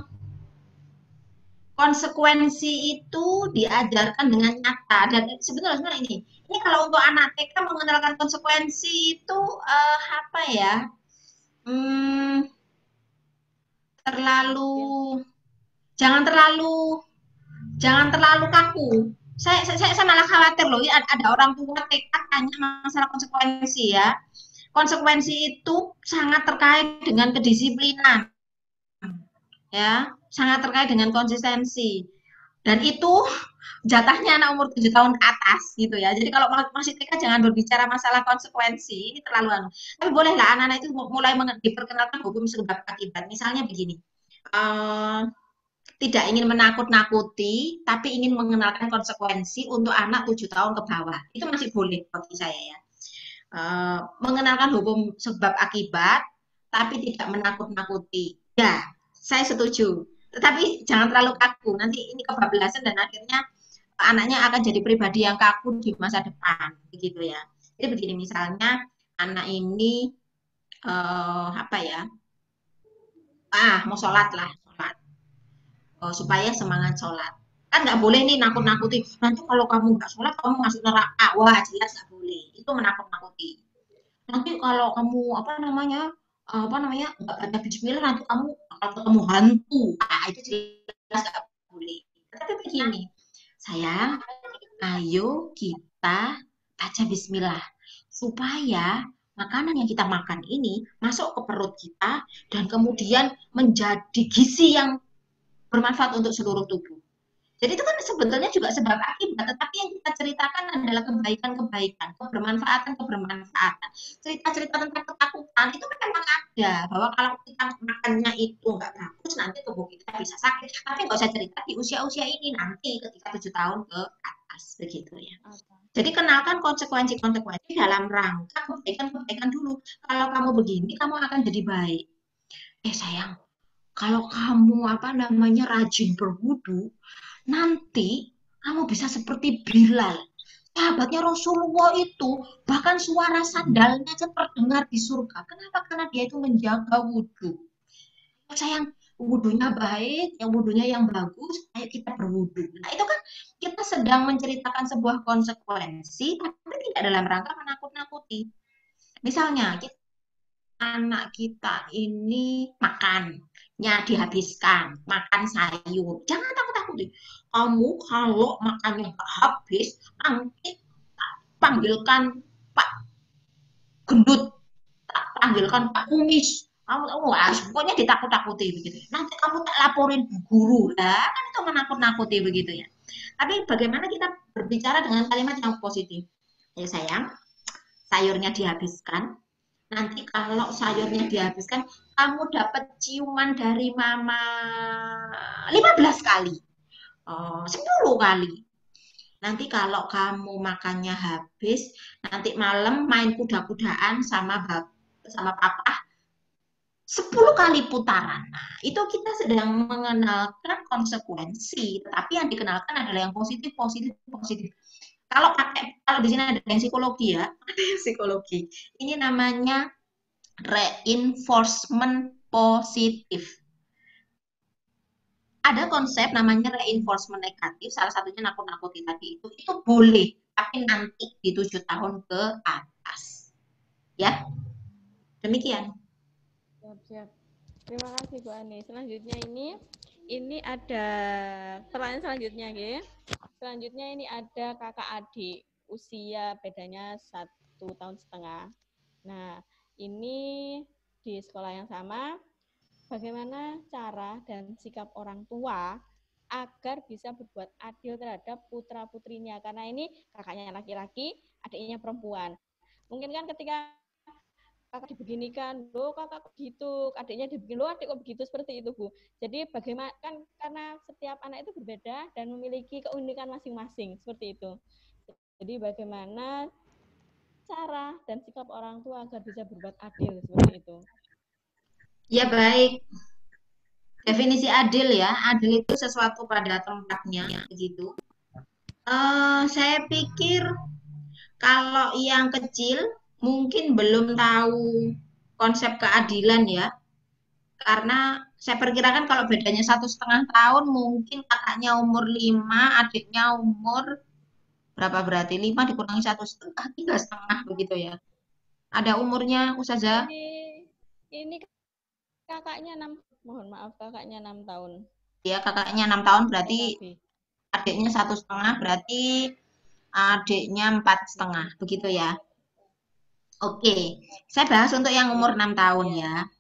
Konsekuensi itu diajarkan dengan nyata dan sebenarnya ini kalau untuk anak TK mengenalkan konsekuensi itu apa ya? Hmm, terlalu mungkin jangan terlalu jangan terlalu kaku. Saya malah khawatir loh, ini ada orang tua TK tanya masalah konsekuensi ya. Konsekuensi itu sangat terkait dengan kedisiplinan, ya, sangat terkait dengan konsistensi. Dan itu jatahnya anak umur 7 tahun ke atas gitu ya. Jadi kalau masih TK jangan berbicara masalah konsekuensi, ini terlalu anu. Tapi bolehlah anak-anak itu mulai diperkenalkan hukum sebab akibat. Misalnya begini, uh, tidak ingin menakut-nakuti, tapi ingin mengenalkan konsekuensi untuk anak 7 tahun ke bawah. Itu masih boleh bagi saya ya. Mengenalkan hukum sebab akibat, tapi tidak menakut-nakuti. Ya, saya setuju. Tetapi jangan terlalu kaku. Nanti ini kebablasan dan akhirnya anaknya akan jadi pribadi yang kaku di masa depan, begitu ya. Jadi begini misalnya anak ini apa ya? Mau sholat lah, sholat. Supaya semangat sholat. Kan nggak boleh nih nakut-nakuti, nanti kalau kamu nggak sholat kamu masuk neraka, wah jelas nggak boleh, itu menakut-nakuti. Nanti kalau kamu apa namanya nggak baca Bismillah nanti kamu bakal ketemu hantu, ah itu jelas nggak boleh. Tapi begini, sayang, ayo kita baca Bismillah supaya makanan yang kita makan ini masuk ke perut kita dan kemudian menjadi gizi yang bermanfaat untuk seluruh tubuh. Jadi itu kan sebetulnya juga sebab akibat, tetapi yang kita ceritakan adalah kebaikan-kebaikan, kebermanfaatan. Cerita-cerita tentang ketakutan itu memang ada, bahwa kalau kita makannya itu nggak bagus, nanti tubuh kita bisa sakit. Tapi nggak usah cerita di usia-usia ini, nanti ketika 7 tahun ke atas, begitu ya. Apa? Jadi kenalkan konsekuensi-konsekuensi dalam rangka kebaikan-kebaikan dulu. Kalau kamu begini, kamu akan jadi baik. Sayang, kalau kamu apa namanya rajin berwudu, nanti kamu bisa seperti Bilal. Sahabatnya Rasulullah itu, bahkan suara sandalnya aja terdengar di surga. Kenapa? Karena dia itu menjaga wudhu. Sayang, wudhunya baik, yang wudhunya yang bagus, ayo kita berwudhu. Nah, itu kan kita sedang menceritakan sebuah konsekuensi, tapi tidak dalam rangka menakut-nakuti. Misalnya, anak kita ini makannya dihabiskan, makan sayur. Jangan takut-takut. Kamu kalau makannya nggak habis, nanti panggilkan Pak Gendut, panggilkan Pak Kumis. Kamu harus pokoknya ditakut-takuti begitu. Nanti kamu tak laporin bu guru lah, kan itu menakut-nakuti begitu ya. Tapi bagaimana kita berbicara dengan kalimat yang positif? Ya sayang, sayurnya dihabiskan, nanti kalau sayurnya dihabiskan, kamu dapat ciuman dari mama 15 kali, 10 kali. Nanti kalau kamu makannya habis, nanti malam main kuda-kudaan sama papa 10 kali putaran. Nah, itu kita sedang mengenalkan konsekuensi, tetapi yang dikenalkan adalah yang positif, positif, positif. Kalau di sini ada yang psikologi ya, ada yang psikologi. Ini namanya reinforcement positif. Ada konsep namanya reinforcement negatif, salah satunya nakut-nakuti tadi itu boleh, tapi nanti di 7 tahun ke atas. Ya, demikian. Siap-siap. Terima kasih Bu Ani. Selanjutnya ini ada pertanyaan selanjutnya, ya. Selanjutnya ini ada kakak adik, usia bedanya 1,5 tahun. Nah, ini di sekolah yang sama. Bagaimana cara dan sikap orang tua agar bisa berbuat adil terhadap putra-putrinya? Karena ini kakaknya laki-laki, adiknya perempuan. Mungkin kan ketika kakak dibeginikan, lo kakak gitu, adiknya dibegini, lo adik kok begitu, seperti itu Bu. Jadi bagaimana kan karena setiap anak itu berbeda dan memiliki keunikan masing-masing, seperti itu. Jadi bagaimana cara dan sikap orang tua agar bisa berbuat adil seperti itu? Ya baik, definisi adil ya, adil itu sesuatu pada tempatnya, begitu. Saya pikir kalau yang kecil mungkin belum tahu konsep keadilan ya, karena saya perkirakan kalau bedanya 1,5 tahun mungkin kakaknya umur 5, adiknya umur berapa, berarti 5 dikurangi 1,5, 3,5 begitu ya. Ada umurnya Ustazah? Ini kakaknya 6, mohon maaf, kakaknya 6 tahun. Ya kakaknya 6 tahun berarti Lebih. adiknya 1,5, berarti adiknya 4,5 begitu ya. Oke, saya bahas untuk yang umur 6 tahun Ya.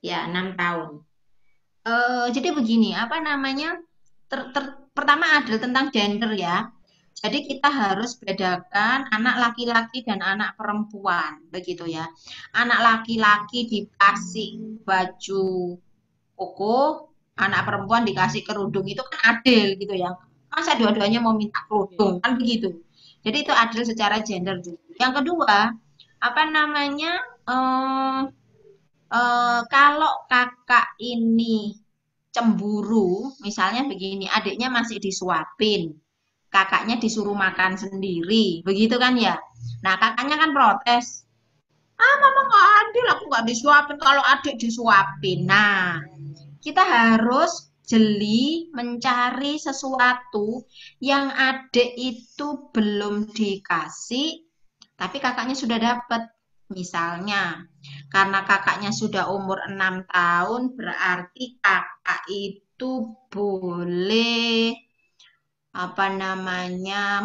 ya. Ya 6 tahun. Jadi begini, apa namanya? Pertama adil tentang gender ya. Jadi kita harus bedakan anak laki-laki dan anak perempuan, begitu ya. Anak laki-laki dikasih baju koko, anak perempuan dikasih kerudung, itu kan adil gitu ya. Masa dua-duanya mau minta kerudung, kan begitu. Jadi itu adil secara gender juga. Yang kedua, apa namanya? Eh, kalau kakak ini cemburu, misalnya begini, adiknya masih disuapin, kakaknya disuruh makan sendiri, begitu kan ya. Nah, kakaknya kan protes, mama nggak adil, aku nggak disuapin kalau adik disuapin. Nah, kita harus jeli mencari sesuatu yang adik itu belum dikasih, tapi kakaknya sudah dapat. Misalnya, karena kakaknya sudah umur 6 tahun, berarti kakak itu boleh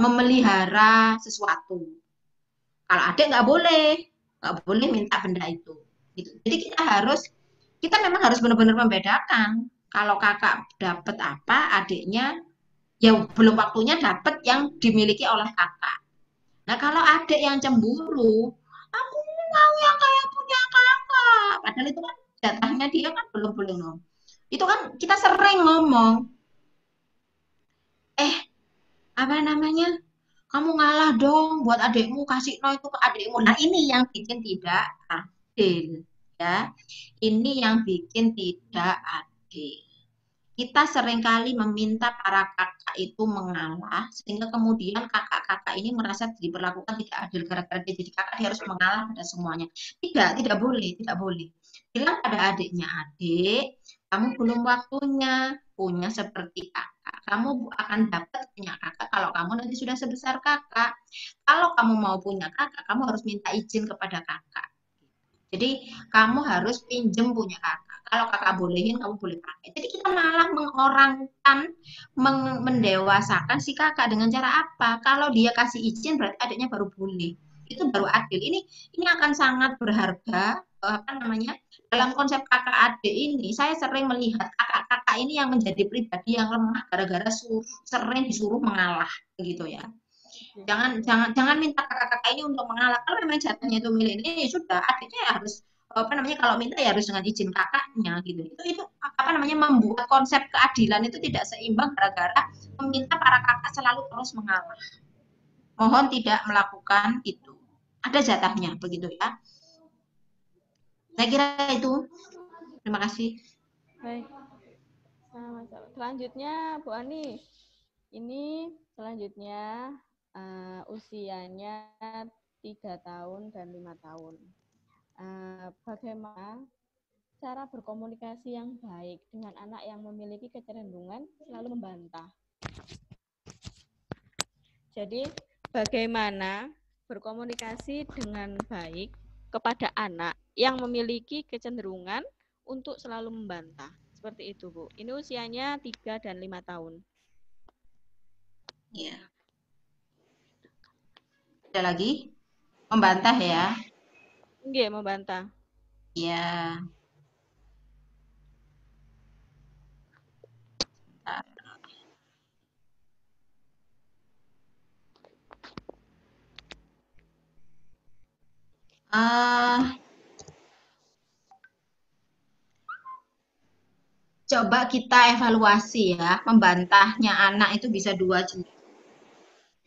memelihara sesuatu. Kalau adik nggak boleh minta benda itu. Gitu. Jadi kita memang harus benar-benar membedakan. Kalau kakak dapat apa, adiknya ya belum waktunya dapat yang dimiliki oleh kakak. Nah kalau adik yang cemburu, aku mau yang kayak punya kakak. Padahal itu kan jatahnya dia kan belum no. Itu kan kita sering ngomong, eh apa namanya, kamu ngalah dong buat adikmu, kasih no itu ke adikmu. Nah ini yang bikin tidak adil ya, ini yang bikin tidak adil. Kita seringkali meminta para kakak itu mengalah, sehingga kemudian kakak-kakak ini merasa diperlakukan tidak adil gara-gara dia jadi kakak, dia harus mengalah pada semuanya. Tidak boleh, tidak boleh. Bilang pada adiknya, adik, kamu belum waktunya punya seperti kakak. Kamu akan dapat punya kakak kalau kamu nanti sudah sebesar kakak. Kalau kamu mau punya kakak, kamu harus minta izin kepada kakak. Jadi kamu harus pinjem punya kakak. Kalau kakak bolehin, kamu boleh pakai. Jadi kita malah mengorangkan, mendewasakan si kakak dengan cara apa? Kalau dia kasih izin, berarti adiknya baru boleh. Itu baru adil. Ini akan sangat berharga. Apa namanya? Dalam konsep kakak adik ini, saya sering melihat kakak-kakak ini yang menjadi pribadi yang lemah gara-gara sering disuruh mengalah, begitu ya. Jangan minta kakak-kakak ini untuk mengalah. Kalau memang jatahnya itu milik ini, ya sudah, adiknya ya harus apa namanya, kalau minta ya harus dengan izin kakaknya gitu. Itu apa namanya, membuat konsep keadilan itu tidak seimbang gara-gara meminta para kakak selalu terus mengalah. Mohon tidak melakukan itu. Ada jatahnya begitu ya. Saya kira itu. Terima kasih. Baik. Selanjutnya Bu Ani. Ini selanjutnya usianya 3 tahun dan 5 tahun. Bagaimana cara berkomunikasi yang baik dengan anak yang memiliki kecenderungan selalu membantah? Jadi, bagaimana berkomunikasi dengan baik kepada anak yang memiliki kecenderungan untuk selalu membantah? Seperti itu, Bu. Ini usianya 3 dan 5 tahun. Ya. Ada lagi? Membantah ya? Nggih, membantah. Ya. Coba kita evaluasi ya, membantahnya anak itu bisa dua jenis.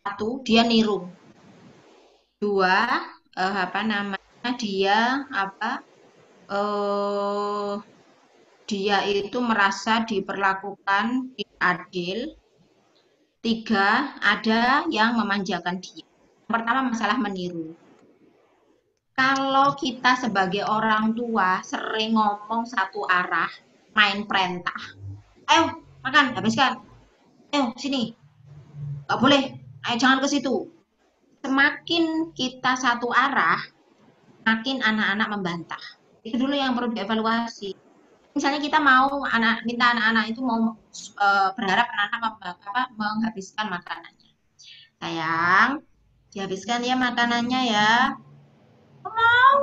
Satu, dia niru. Dua, apa namanya, eh, dia itu merasa diperlakukan tidak adil. Tiga, ada yang memanjakan dia. Pertama, masalah meniru. Kalau kita sebagai orang tua sering ngomong satu arah, main perintah. Ayo, makan, habiskan. Ayo, sini. Nggak boleh. Ayo, jangan ke situ. Semakin kita satu arah, makin anak-anak membantah. Itu dulu yang perlu dievaluasi. Misalnya kita minta anak-anak itu mau berharap anak-anak menghabiskan makanannya. Sayang, dihabiskan ya makanannya ya. Mau.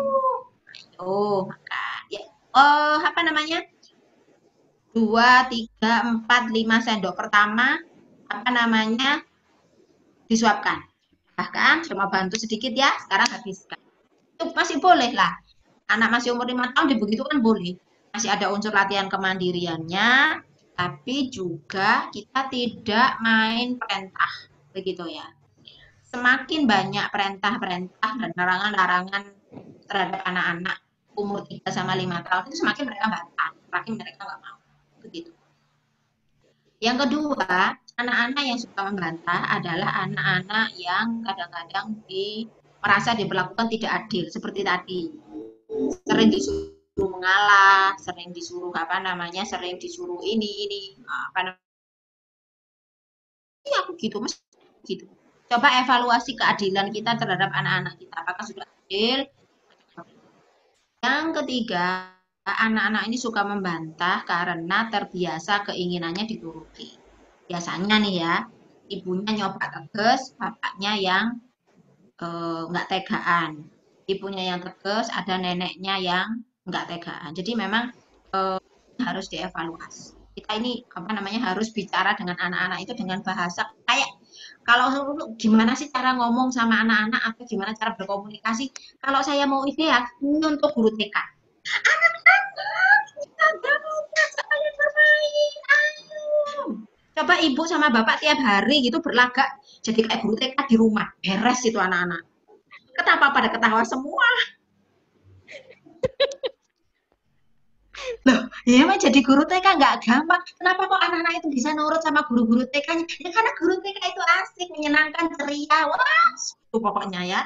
Oh, makan. Ya. Apa namanya? 2, 3, 4, 5 sendok pertama, apa namanya, disuapkan. Bahkan cuma bantu sedikit ya, sekarang habiskan. Itu masih boleh lah. Anak masih umur 5 tahun dibegitukan boleh. Masih ada unsur latihan kemandiriannya, tapi juga kita tidak main perintah. Begitu ya. Semakin banyak perintah-perintah dan larangan-larangan terhadap anak-anak umur 3 sama 5 tahun itu semakin mereka bantah, semakin mereka nggak mau. Begitu. Yang kedua, anak-anak yang suka membantah adalah anak-anak yang kadang-kadang merasa diperlakukan tidak adil, seperti tadi. Sering disuruh disuruh mengalah, sering disuruh apa namanya, sering disuruh ini apa namanya, ya aku gitu mas, gitu. Coba evaluasi keadilan kita terhadap anak-anak kita, apakah sudah adil? Yang ketiga, anak-anak ini suka membantah karena terbiasa keinginannya dituruti. Biasanya nih ya, ibunya nyoba tegas, bapaknya yang nggak tegaan. Ibunya yang tegas, ada neneknya yang nggak tegaan. Jadi memang harus dievaluasi. Kita ini apa namanya harus bicara dengan anak-anak itu dengan bahasa kayak kalau gimana sih cara ngomong sama anak-anak atau gimana cara berkomunikasi. Kalau saya mau ide ya ini untuk guru TK. Ada mau saya bermain, ayo. Coba ibu sama bapak tiap hari gitu berlagak jadi kayak guru TK di rumah. Beres itu anak-anak. Kenapa pada ketawa semua? Loh, ya mah jadi guru TK nggak gampang. Kenapa kok anak-anak itu bisa nurut sama guru-guru TK-nya? Ya karena guru TK itu asik, menyenangkan, ceria. Wah, itu pokoknya ya.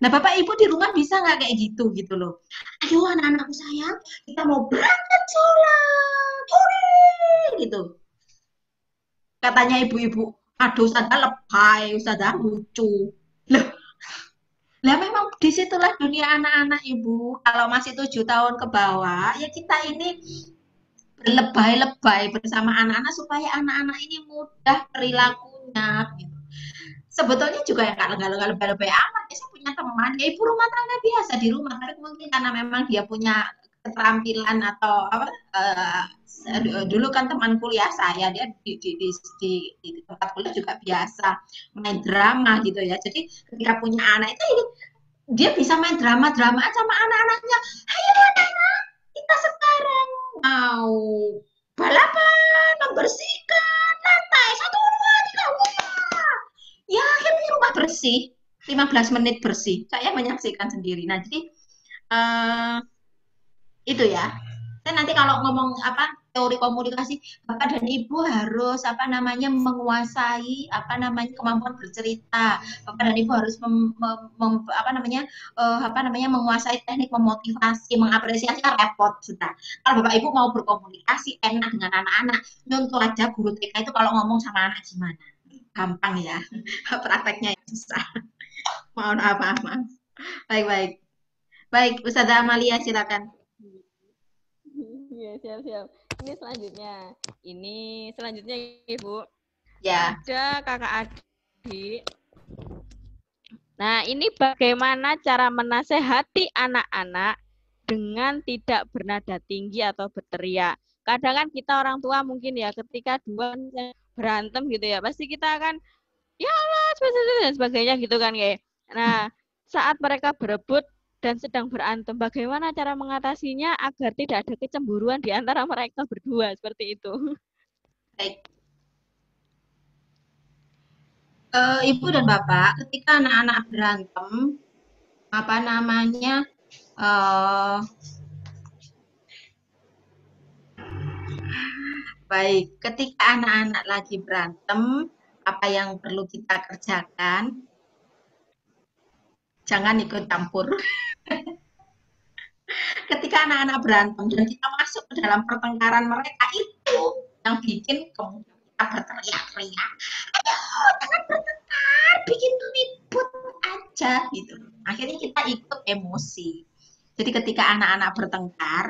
Nah, Bapak Ibu di rumah bisa nggak kayak gitu gitu loh. Ayo anak-anakku sayang, kita mau berangkat sholat. Hore! Gitu. Katanya ibu-ibu, aduh Ustazah lebay, Ustazah lucu. Loh, lah memang disitulah dunia anak-anak ibu. Kalau masih 7 tahun ke bawah, ya kita ini berlebay-lebay bersama anak-anak supaya anak-anak ini mudah perilakunya gitu. Sebetulnya juga ya nggak lebay-lebay amat ya, saya punya teman ya ibu rumah tangga biasa di rumah, tapi mungkin karena memang dia punya keterampilan atau apa dulu kan teman kuliah saya dia di tempat kuliah juga biasa main drama gitu ya, jadi ketika punya anak itu dia bisa main drama-dramaan sama anak-anaknya. Ayo anak-anak, kita sekarang mau balapan, membersihkan lantai. Satu, dua, tiga, wah. Ya, akhirnya rumah bersih. 15 menit bersih. Saya menyaksikan sendiri. Nah, jadi uh, itu ya. Saya nanti kalau ngomong apa teori komunikasi, bapak dan ibu harus apa namanya menguasai apa namanya kemampuan bercerita. Bapak dan ibu harus apa namanya menguasai teknik memotivasi, mengapresiasi kan repot sudah. Kalau bapak ibu mau berkomunikasi enak dengan anak-anak, contoh aja guru TK itu kalau ngomong sama anak gimana? Gampang ya, prakteknya yang susah. Mohon maaf, maaf. Baik, baik. Baik, Ustazah Amalia silakan. Iya, siap-siap. Ini selanjutnya Ibu. Ya. Ada kakak adik. Nah, ini bagaimana cara menasehati anak-anak dengan tidak bernada tinggi atau berteriak. Kadang kan kita orang tua mungkin ya ketika dua berantem gitu ya, pasti kita akan ya Allah dan sebagainya gitu kan kayak. Nah, saat mereka berebut dan sedang berantem, bagaimana cara mengatasinya agar tidak ada kecemburuan di antara mereka berdua seperti itu? Baik. Ibu dan bapak ketika anak-anak berantem apa namanya uh, baik ketika anak-anak lagi berantem apa yang perlu kita kerjakan jangan ikut campur. Ketika anak-anak berantem dan kita masuk ke dalam pertengkaran mereka itu yang bikin kemudian kita berteriak-teriak, ayo jangan bertengkar bikin ribut aja gitu, akhirnya kita ikut emosi. Jadi ketika anak-anak bertengkar,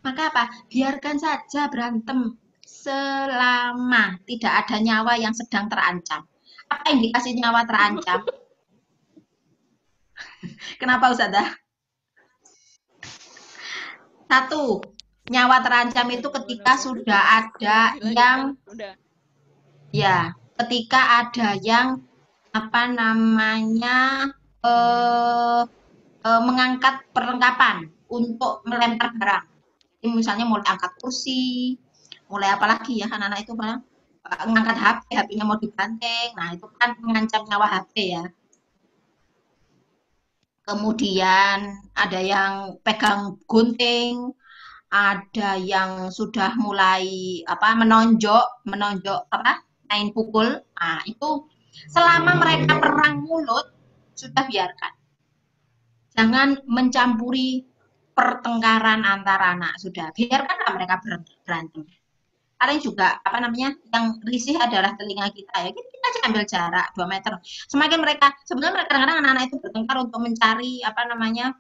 maka apa? Biarkan saja berantem selama tidak ada nyawa yang sedang terancam. Apa indikasi nyawa terancam? Kenapa Ustazah? Satu, nyawa terancam itu ketika sudah ada Dilanjutkan, yang udah. ya, ketika ada yang apa namanya eh, mengangkat perlengkapan untuk melempar barang. Jadi misalnya mulai angkat kursi, mulai apa lagi ya anak-anak itu malah ngangkat HP, HP-nya mau dibanting. Nah, itu kan mengancam nyawa HP ya. Kemudian ada yang pegang gunting, ada yang sudah mulai apa menonjok, menonjok apa? Main pukul. Nah, itu selama mereka perang mulut sudah biarkan. Jangan mencampuri pertengkaran antara anak. Sudah, biarkanlah mereka berantem. Paling juga apa namanya yang risih adalah telinga kita ya, kita aja ambil jarak 2 meter. Semakin mereka sebenarnya kadang-kadang anak-anak itu bertengkar untuk mencari apa namanya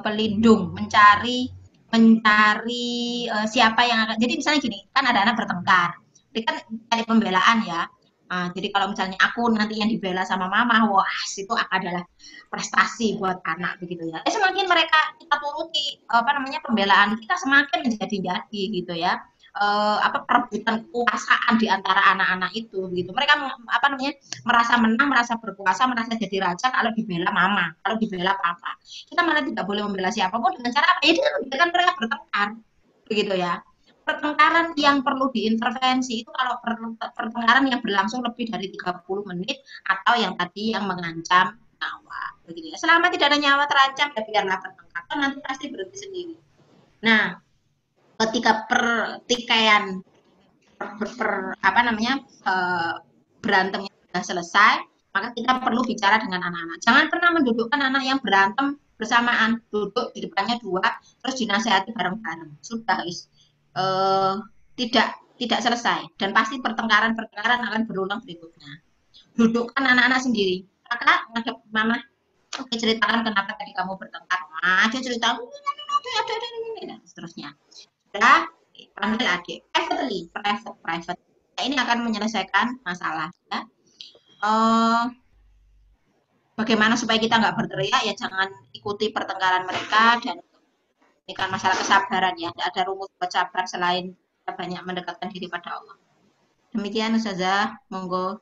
pelindung, mencari mencari siapa yang akan. Jadi misalnya gini, kan ada anak bertengkar, ini kan cari pembelaan ya. Jadi kalau misalnya aku nanti yang dibela sama mama, wah itu adalah prestasi buat anak begitu ya. Semakin mereka kita turuti apa namanya pembelaan kita semakin menjadi-jadi gitu ya. Apa perebutan kekuasaan di antara anak-anak itu begitu. Mereka apa namanya merasa menang, merasa berkuasa, merasa jadi raja kalau dibela mama, kalau dibela papa. Kita malah tidak boleh membela siapapun dengan cara apa? Ya dengan membiarkan mereka bertengkar, begitu ya. Pertengkaran yang perlu diintervensi itu kalau pertengkaran yang berlangsung lebih dari 30 menit atau yang tadi yang mengancam nyawa, begitu ya. Selama tidak ada nyawa terancam ya biarlah bertengkar, nanti pasti berhenti sendiri. Nah, ketika pertikaian apa namanya berantemnya sudah selesai, maka kita perlu bicara dengan anak-anak. Jangan pernah mendudukkan anak yang berantem bersamaan, duduk di depannya dua, terus dinasehati bareng-bareng. Sudah, tidak tidak selesai dan pasti pertengkaran-pertengkaran akan berulang berikutnya. Dudukkan anak-anak sendiri. Kakak, ngadep mama, oke ceritakan kenapa tadi kamu bertengkar. Nah, dia cerita, dan seterusnya. Sudah, panggil adik privately, private. Nah, ini akan menyelesaikan masalah ya. Bagaimana supaya kita nggak berteriak ya jangan ikuti pertengkaran mereka dan ini kan masalah kesabaran ya. Tidak ada rumus buat sabar selain kita banyak mendekatkan diri pada Allah. Demikian Ustazah, monggo.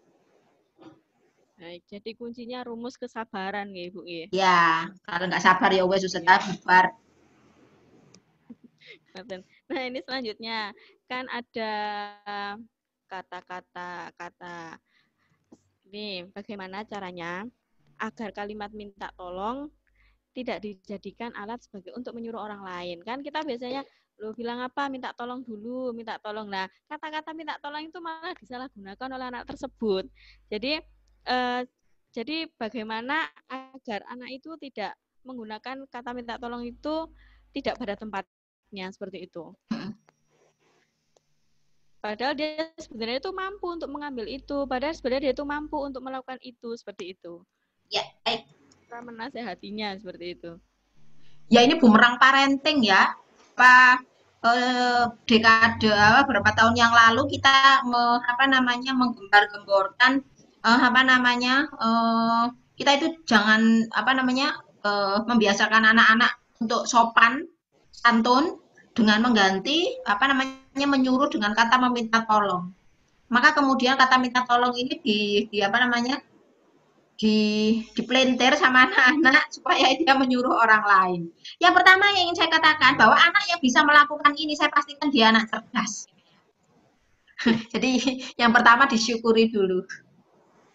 Baik, jadi kuncinya rumus kesabaran ya Ibu ya. Ya, kalau nggak sabar ya wes Ustazah bubar. Nah, ini selanjutnya kan ada kata-kata ini bagaimana caranya agar kalimat minta tolong tidak dijadikan alat sebagai untuk menyuruh orang lain. Kan kita biasanya lo bilang apa minta tolong dulu, minta tolong. Nah, kata-kata minta tolong itu malah disalahgunakan oleh anak tersebut. Jadi jadi bagaimana agar anak itu tidak menggunakan kata minta tolong itu tidak pada tempatnya seperti itu. Padahal dia sebenarnya itu mampu untuk mengambil itu. Padahal sebenarnya dia itu mampu untuk melakukan itu seperti itu. Ya, baik. Kita menasehatinya seperti itu. Ya ini bumerang parenting ya. Pak dekade berapa tahun yang lalu kita apa namanya menggembar-gemborkan apa namanya kita itu jangan apa namanya membiasakan anak-anak untuk sopan santun dengan mengganti apa namanya menyuruh dengan kata meminta tolong. Maka kemudian kata minta tolong ini di apa namanya dipelintir sama anak-anak supaya dia menyuruh orang lain. Yang pertama yang ingin saya katakan bahwa anak yang bisa melakukan ini saya pastikan dia anak cerdas. Jadi yang pertama disyukuri dulu.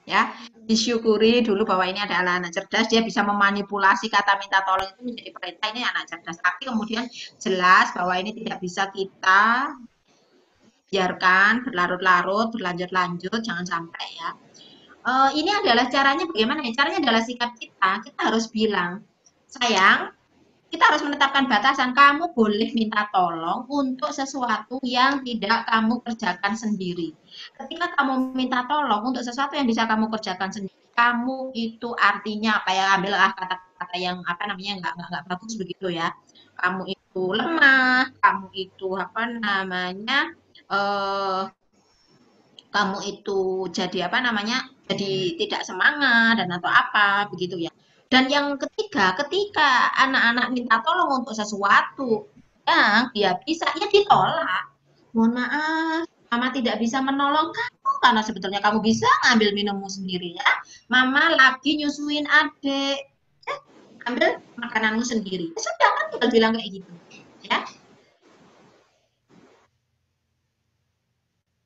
Ya, disyukuri dulu bahwa ini adalah anak cerdas, dia bisa memanipulasi kata minta tolong itu menjadi perintah, ini anak cerdas. Tapi kemudian jelas bahwa ini tidak bisa kita biarkan berlarut-larut, berlanjut-lanjut, jangan sampai ya. Ini adalah caranya bagaimana ya? Caranya adalah sikap kita. Kita harus bilang, sayang, kita harus menetapkan batasan. Kamu boleh minta tolong untuk sesuatu yang tidak kamu kerjakan sendiri. Ketika kamu minta tolong untuk sesuatu yang bisa kamu kerjakan sendiri, kamu itu artinya apa ya? Ambillah kata-kata yang apa namanya nggak bagus begitu ya. Kamu itu lemah, kamu itu apa namanya eh, kamu itu jadi apa namanya jadi tidak semangat dan atau apa begitu ya. Dan yang ketiga, ketika anak-anak minta tolong untuk sesuatu yang dia bisa, ya ditolak. Mohon maaf, mama tidak bisa menolong kamu karena sebetulnya kamu bisa ngambil minummu sendiri ya. Mama lagi nyusuin adik, ya, ambil makananmu sendiri. Ya, sudah kan tinggal bilang kayak gitu, ya.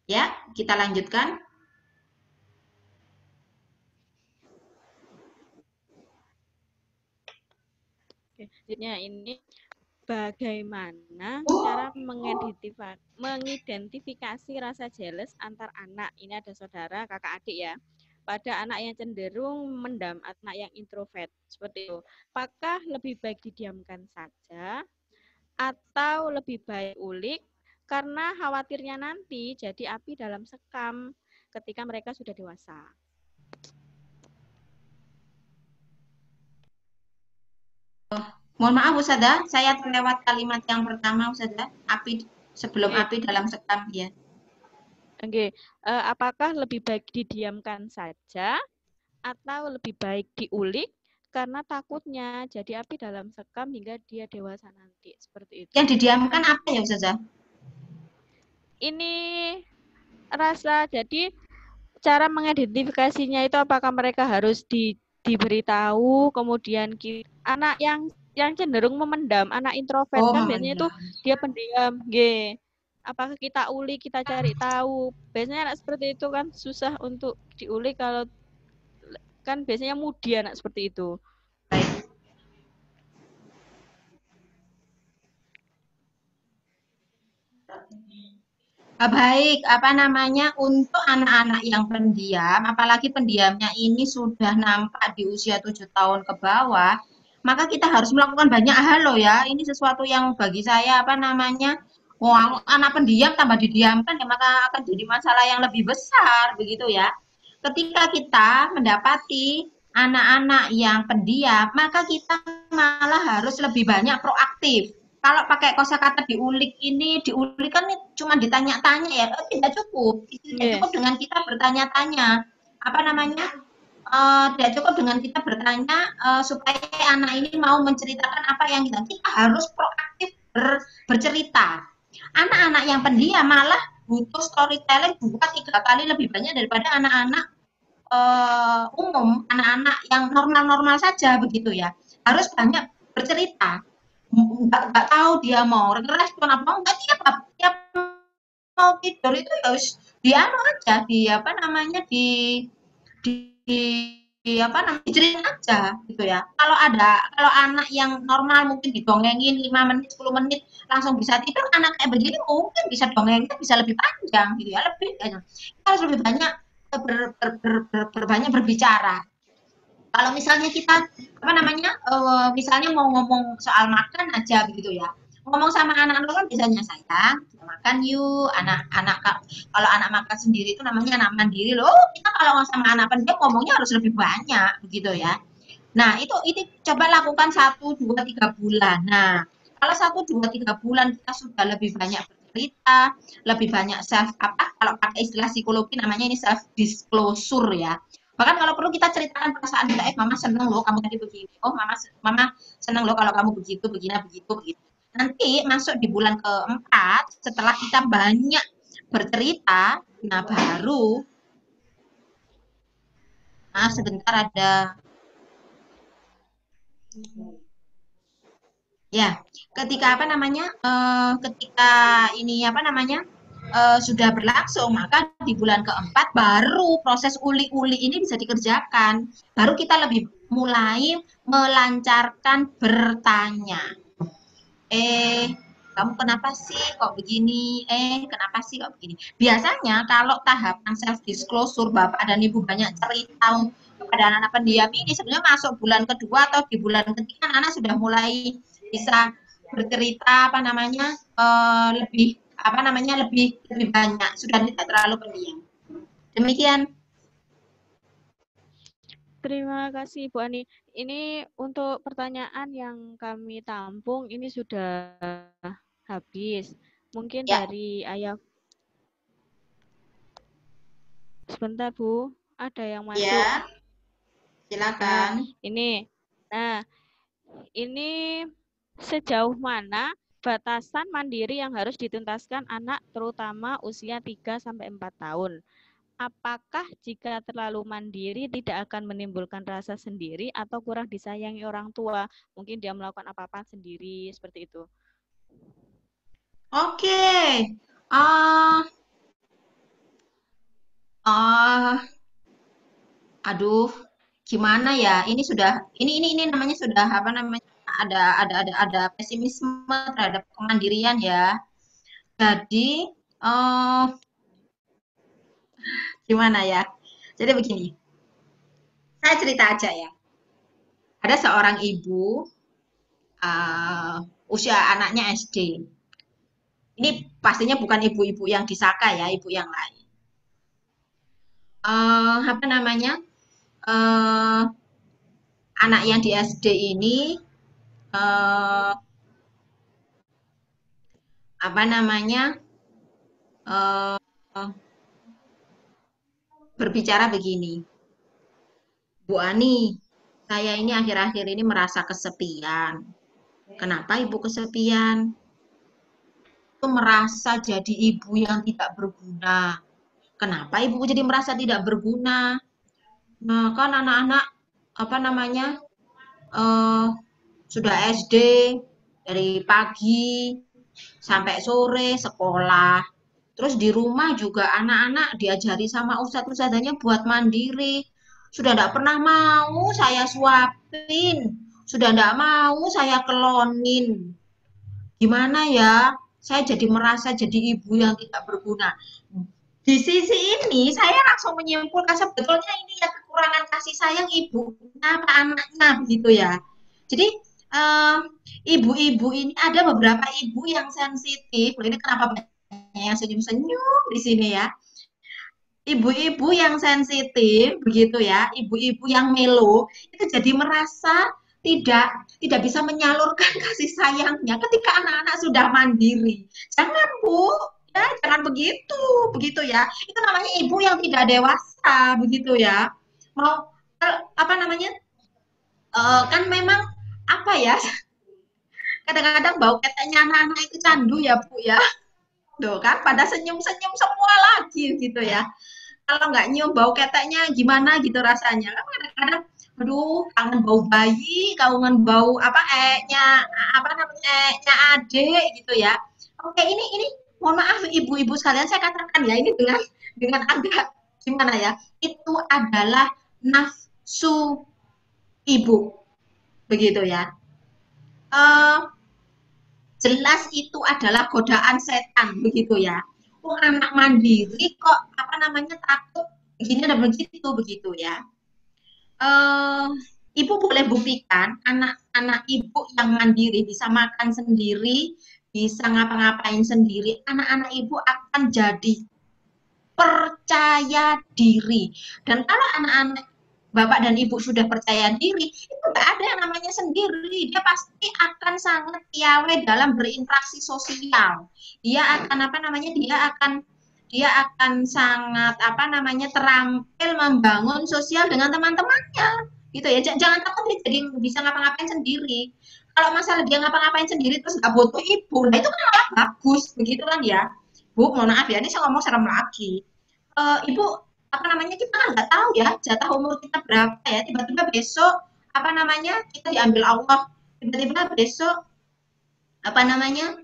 Ya, kita lanjutkan. Oke, selanjutnya ini bagaimana cara Oh, mengidentifikasi rasa jealous antar anak. Ini ada saudara, kakak adik ya. pada anak yang cenderung mendam, anak yang introvert seperti itu. Apakah lebih baik didiamkan saja atau lebih baik ulik karena khawatirnya nanti jadi api dalam sekam ketika mereka sudah dewasa? Mohon maaf Ustazah, saya terlewat kalimat yang pertama Ustazah, api sebelum Oke, api dalam sekam ya. oke. Apakah lebih baik didiamkan saja atau lebih baik diulik karena takutnya jadi api dalam sekam hingga dia dewasa nanti seperti itu. Yang didiamkan apa ya Ustazah? Ini rasa jadi cara mengidentifikasinya itu apakah mereka harus diberitahu kemudian anak yang cenderung memendam, anak introvert Oh, kan biasanya itu memendam. dia pendiam, G. Apakah kita ulik, kita cari tahu. Biasanya anak seperti itu kan susah untuk diulik kalau kan biasanya mudi anak seperti itu. Baik. Baik, apa namanya, untuk anak-anak yang pendiam, apalagi pendiamnya ini sudah nampak di usia 7 tahun ke bawah, maka kita harus melakukan banyak hal loh ya. Ini sesuatu yang bagi saya apa namanya, wah, anak pendiam tambah didiamkan ya maka akan jadi masalah yang lebih besar begitu ya. Ketika kita mendapati anak-anak yang pendiam, maka kita malah harus lebih banyak proaktif. Kalau pakai kosakata diulik ini, diulik kan cuma ditanya-tanya ya, tidak cukup. Tidak Yeah. cukup dengan kita bertanya-tanya. Apa namanya? Tidak cukup dengan kita bertanya supaya anak ini mau menceritakan apa yang kita harus proaktif bercerita. Anak-anak yang pendiam malah butuh storytelling 2-3 kali lebih banyak daripada anak-anak umum, anak-anak yang normal-normal saja begitu ya. Harus banyak bercerita. Nggak tahu dia mau respon apa enggak, tiap mau tidur itu ya harus di anu aja, di apa namanya, di apa namanya, diceritain aja gitu ya. Kalau anak yang normal mungkin didongengin 5 menit 10 menit langsung bisa tidur, anak kayak begini mungkin bisa dongengnya bisa lebih panjang gitu ya, lebih kita harus lebih banyak banyak berbicara. Kalau misalnya kita apa namanya, misalnya mau ngomong soal makan aja begitu ya, ngomong sama anak-anak kan biasanya, sayang kita makan yuk, anak-anak kalau anak makan sendiri itu namanya anak mandiri loh. Kita kalau sama anak pendiam ngomongnya harus lebih banyak begitu ya. Nah, itu ini coba lakukan 1, 2, 3 bulan. Nah, kalau 1, 2, 3 bulan kita sudah lebih banyak bercerita, lebih banyak self apa kalau pakai istilah psikologi namanya ini self disclosure ya. Bahkan kalau perlu kita ceritakan perasaan kita, mama seneng loh kamu tadi begini. Oh, mama seneng loh kalau kamu begitu, begini, begitu, begitu. Nanti masuk di bulan keempat setelah kita banyak bercerita, nah baru sebentar ada. Ya, ketika apa namanya, ketika ini apa namanya, sudah berlangsung, maka di bulan keempat baru proses uli-uli ini bisa dikerjakan. Baru kita lebih mulai melancarkan bertanya. Eh, kamu kenapa sih kok begini? Kenapa sih kok begini? Biasanya kalau tahapan self disclosure Bapak dan Ibu banyak cerita kepada anak-anak pendiam ini sebenarnya masuk bulan kedua atau di bulan ketiga anak sudah mulai bisa bercerita apa namanya lebih apa namanya lebih lebih banyak sudah tidak terlalu pendiam. Demikian. Terima kasih Bu Ani. Ini untuk pertanyaan yang kami tampung ini sudah habis. Mungkin Ya, dari Ayah sebentar Bu, ada yang masuk. ya, Nah, silakan. ini. Nah, ini sejauh mana batasan mandiri yang harus dituntaskan anak terutama usia 3 sampai 4 tahun? Apakah jika terlalu mandiri tidak akan menimbulkan rasa sendiri atau kurang disayangi orang tua? Mungkin dia melakukan apa-apa sendiri seperti itu. Oke. Ah, ah, aduh, gimana ya? Ini sudah ini namanya sudah apa namanya? Ada pesimisme terhadap kemandirian ya. Jadi, gimana ya? Jadi begini. Saya cerita aja ya. Ada seorang ibu, uh, usia anaknya SD. Ini pastinya bukan ibu-ibu yang di Saka ya, ibu yang lain. Apa namanya? Uh, Anak yang di SD ini uh, apa namanya? Uh, Berbicara begini, Bu Ani, saya ini akhir-akhir ini merasa kesepian. Kenapa ibu kesepian? Itu merasa jadi ibu yang tidak berguna. Kenapa ibu jadi merasa tidak berguna? Nah, kan anak-anak apa namanya eh, sudah SD dari pagi sampai sore sekolah. Terus di rumah juga anak-anak diajari sama ustadz-ustadzanya buat mandiri. Sudah tidak pernah mau saya suapin, sudah tidak mau saya kelonin. Gimana ya? Saya jadi merasa jadi ibu yang tidak berguna. Di sisi ini saya langsung menyimpulkan sebetulnya ini ya kekurangan kasih sayang ibunya apa anaknya begitu ya. Jadi eh, ibu-ibu ini ada beberapa ibu yang sensitif. Ini kenapa banyak yang senyum-senyum di sini ya. Ibu-ibu yang sensitif begitu ya, ibu-ibu yang melo itu jadi merasa tidak tidak bisa menyalurkan kasih sayangnya ketika anak-anak sudah mandiri. Jangan Bu, ya jangan begitu, begitu ya. Itu namanya ibu yang tidak dewasa begitu ya. Mau apa namanya? Kan memang apa ya? Kadang-kadang bau keteknya anak-anak itu candu ya Bu ya. Tuh kan pada senyum-senyum semua lagi gitu ya. Kalau nggak nyium bau keteknya gimana gitu rasanya kan kadang-kadang aduh kangen bau bayi kangen bau apa apa namanya adik gitu ya. Oke, ini mohon maaf ibu-ibu sekalian saya katakan ya ini dengan agak gimana ya, itu adalah nafsu ibu begitu ya. uh, Jelas itu adalah godaan setan begitu ya. Oh, anak mandiri kok apa namanya takut begini dan begitu begitu ya. eh, Ibu boleh buktikan anak-anak ibu yang mandiri bisa makan sendiri, bisa ngapa-ngapain sendiri, anak-anak ibu akan jadi percaya diri. Dan kalau anak-anak bapak dan ibu sudah percaya diri, itu nggak ada yang namanya sendiri. Dia pasti akan sangat piawai dalam berinteraksi sosial. Dia akan apa namanya? Dia akan sangat apa namanya terampil membangun sosial dengan teman-temannya gitu ya. Jangan takut dia jadi bisa ngapa-ngapain sendiri. Kalau masalah dia ngapa-ngapain sendiri terus nggak butuh ibu, nah itu kan malah bagus begitu kan ya. Bu, mohon maaf ya, ini saya ngomong serem lagi. Ibu apa namanya kita kan nggak tahu ya jatah umur kita berapa ya, tiba-tiba besok apa namanya kita diambil Allah, tiba-tiba besok apa namanya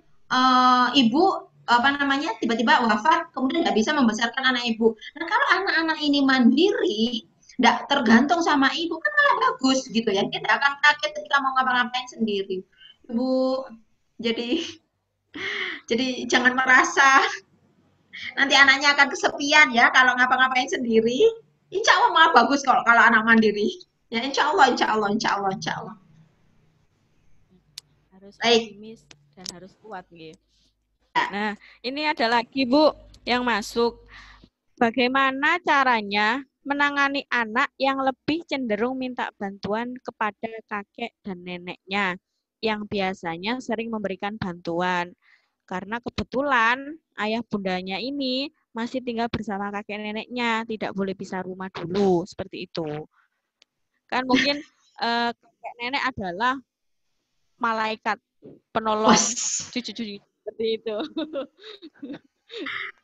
ibu apa namanya tiba-tiba wafat kemudian nggak bisa membesarkan anak ibu. Nah kalau anak-anak ini mandiri nggak tergantung sama ibu kan malah bagus gitu ya, kita akan kaget ketika mau ngapa-ngapain sendiri. Ibu jadi jadi jangan merasa nanti anaknya akan kesepian ya kalau ngapa-ngapain sendiri. Insya Allah malah bagus kalau anak mandiri. Ya insya Allah, insya Allah, insya Allah, insya Allah. Harus Baik. optimis dan harus kuat gitu. Nah, ini ada lagi Bu yang masuk. Bagaimana caranya menangani anak yang lebih cenderung minta bantuan kepada kakek dan neneknya yang biasanya sering memberikan bantuan? Karena kebetulan ayah bundanya ini masih tinggal bersama kakek neneknya, tidak boleh pisah rumah dulu, seperti itu. Kan mungkin kakek nenek adalah malaikat penolong cucu-cucu seperti itu.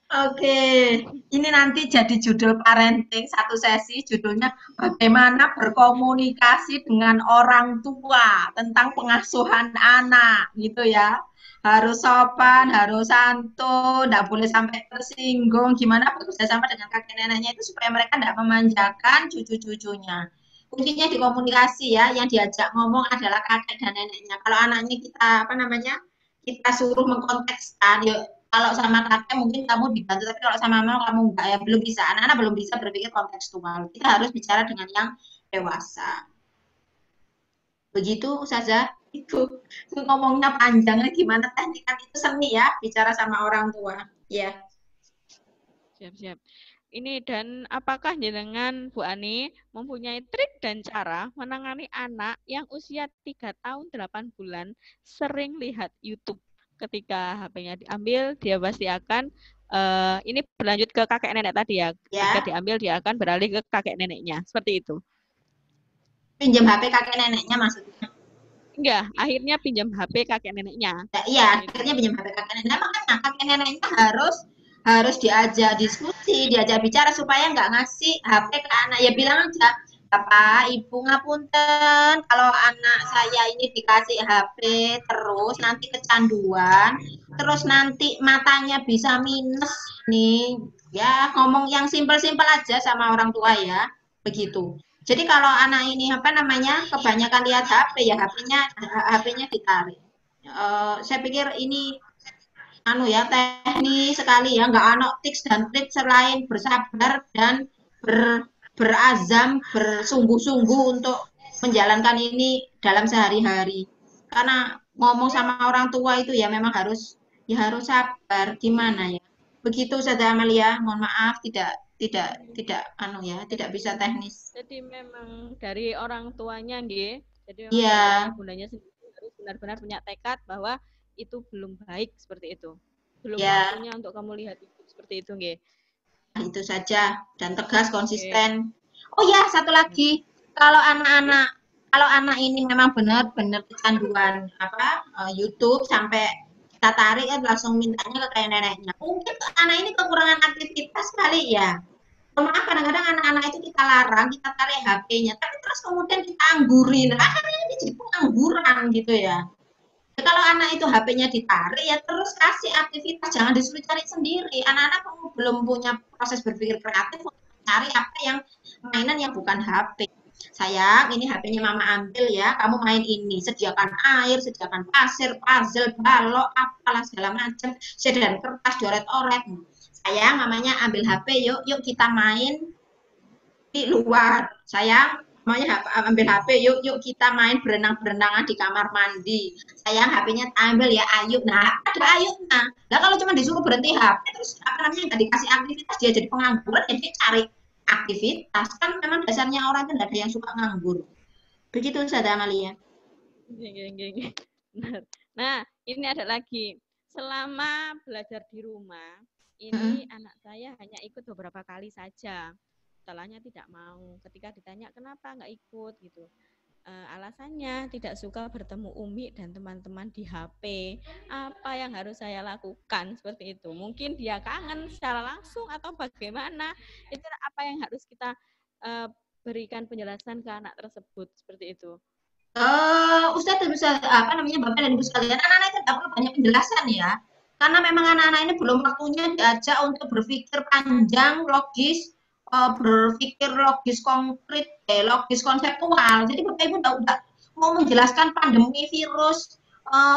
Oke, ini nanti jadi judul parenting satu sesi, judulnya bagaimana berkomunikasi dengan orang tua tentang pengasuhan anak, gitu ya. Harus sopan, harus santun, tidak boleh sampai tersinggung. Gimana bekerja sama dengan kakek neneknya itu supaya mereka tidak memanjakan cucu-cucunya. Kuncinya di komunikasi ya, yang diajak ngomong adalah kakek dan neneknya. Kalau anaknya kita apa namanya kita suruh mengkontekskan, yuk kalau sama kakek mungkin kamu dibantu, tapi kalau sama mama kamu enggak ya belum bisa. Anak-anak belum bisa berpikir kontekstual. Kita harus bicara dengan yang dewasa. Begitu saja itu ngomongnya panjang gimana teknik kan itu seni ya bicara sama orang tua. Ya. Siap-siap. Ini dan apakah jenengan Bu Ani mempunyai trik dan cara menangani anak yang usia 3 tahun 8 bulan sering lihat YouTube? Ketika HP-nya diambil, dia pasti akan ini berlanjut ke kakek nenek tadi ya. Ketika Ya, diambil, dia akan beralih ke kakek neneknya. Seperti itu. pinjam HP kakek neneknya maksudnya. Enggak, akhirnya pinjam HP kakek neneknya. Ya, iya, Seperti itu. akhirnya pinjam HP kakek nenek. Makanya kakek neneknya harus harus diajak diskusi, diajak bicara supaya nggak ngasih HP ke anak. Ya bilang aja, Bapak, Ibu ngapunten, kalau anak saya ini dikasih HP terus nanti kecanduan, terus nanti matanya bisa minus nih. Ya, ngomong yang simpel-simpel aja sama orang tua ya. Begitu. Jadi kalau anak ini apa namanya kebanyakan lihat HP ya HP-nya ditarik. Saya pikir ini anu ya teknis sekali ya, nggak ano tips dan trik selain bersabar dan berazam bersungguh-sungguh untuk menjalankan ini dalam sehari-hari. Karena ngomong sama orang tua itu ya memang harus sabar gimana ya. Begitu saja Amalia, mohon maaf tidak anu ya, tidak bisa teknis. Jadi memang dari orang tuanya, nggih. Jadi memang Iya, dari ayah bundanya sendiri harus benar-benar punya tekad bahwa itu belum baik seperti itu. Belum ya, waktunya untuk kamu lihat itu seperti itu, nggih. itu saja dan tegas Oke. konsisten. Oh ya, satu lagi. Kalau anak-anak kalau anak ini memang benar-benar kecanduan apa YouTube sampai kita tarik kan langsung mintanya ke kayak neneknya. Mungkin anak ini kekurangan aktivitas kali ya. Maaf kadang-kadang anak-anak itu kita larang, kita tarik HP-nya, tapi terus kemudian kita anggurin. Akhirnya ini jadi pengangguran gitu ya. Ya, kalau anak itu HP-nya ditarik ya terus kasih aktivitas, jangan disuruh cari sendiri. Anak-anak belum punya proses berpikir kreatif untuk mencari apa yang mainan yang bukan HP. Sayang, ini HP-nya mama ambil ya, kamu main ini, sediakan air, sediakan pasir, puzzle, balok, apalah segala macam, sedan kertas, coret-oret. Sayang, mamanya ambil HP, yuk, yuk kita main di luar. Sayang, maunya ambil HP, yuk yuk kita main berenang-berenangan di kamar mandi. Sayang, HP-nya ambil ya, ayo. Nah, ada ayo. Nah, kalau cuma disuruh berhenti HP, terus apa namanya nggak dikasih aktivitas, dia jadi pengangguran, jadi cari aktivitas. Kan memang dasarnya orang itu nggak ada yang suka nganggur. Begitu saja Amalia. Nggih, nggih, nggih, nggih. Benar. Nah, ini ada lagi. Selama belajar di rumah, ini Mm-mm. anak saya hanya ikut beberapa kali saja. Setelahnya tidak mau. Ketika ditanya kenapa nggak ikut gitu, alasannya tidak suka bertemu Umi dan teman-teman di HP. Apa yang harus saya lakukan seperti itu? Mungkin dia kangen secara langsung atau bagaimana? Itu apa yang harus kita berikan penjelasan ke anak tersebut seperti itu. Ustadz bisa apa namanya Bapak dan Ibu sekalian, anak-anak itu tidak perlu banyak penjelasan ya. Karena memang anak-anak ini belum waktunya diajak untuk berpikir panjang, logis, berpikir logis konkret, logis konseptual. Jadi Bapak Ibu tidak mau menjelaskan pandemi virus,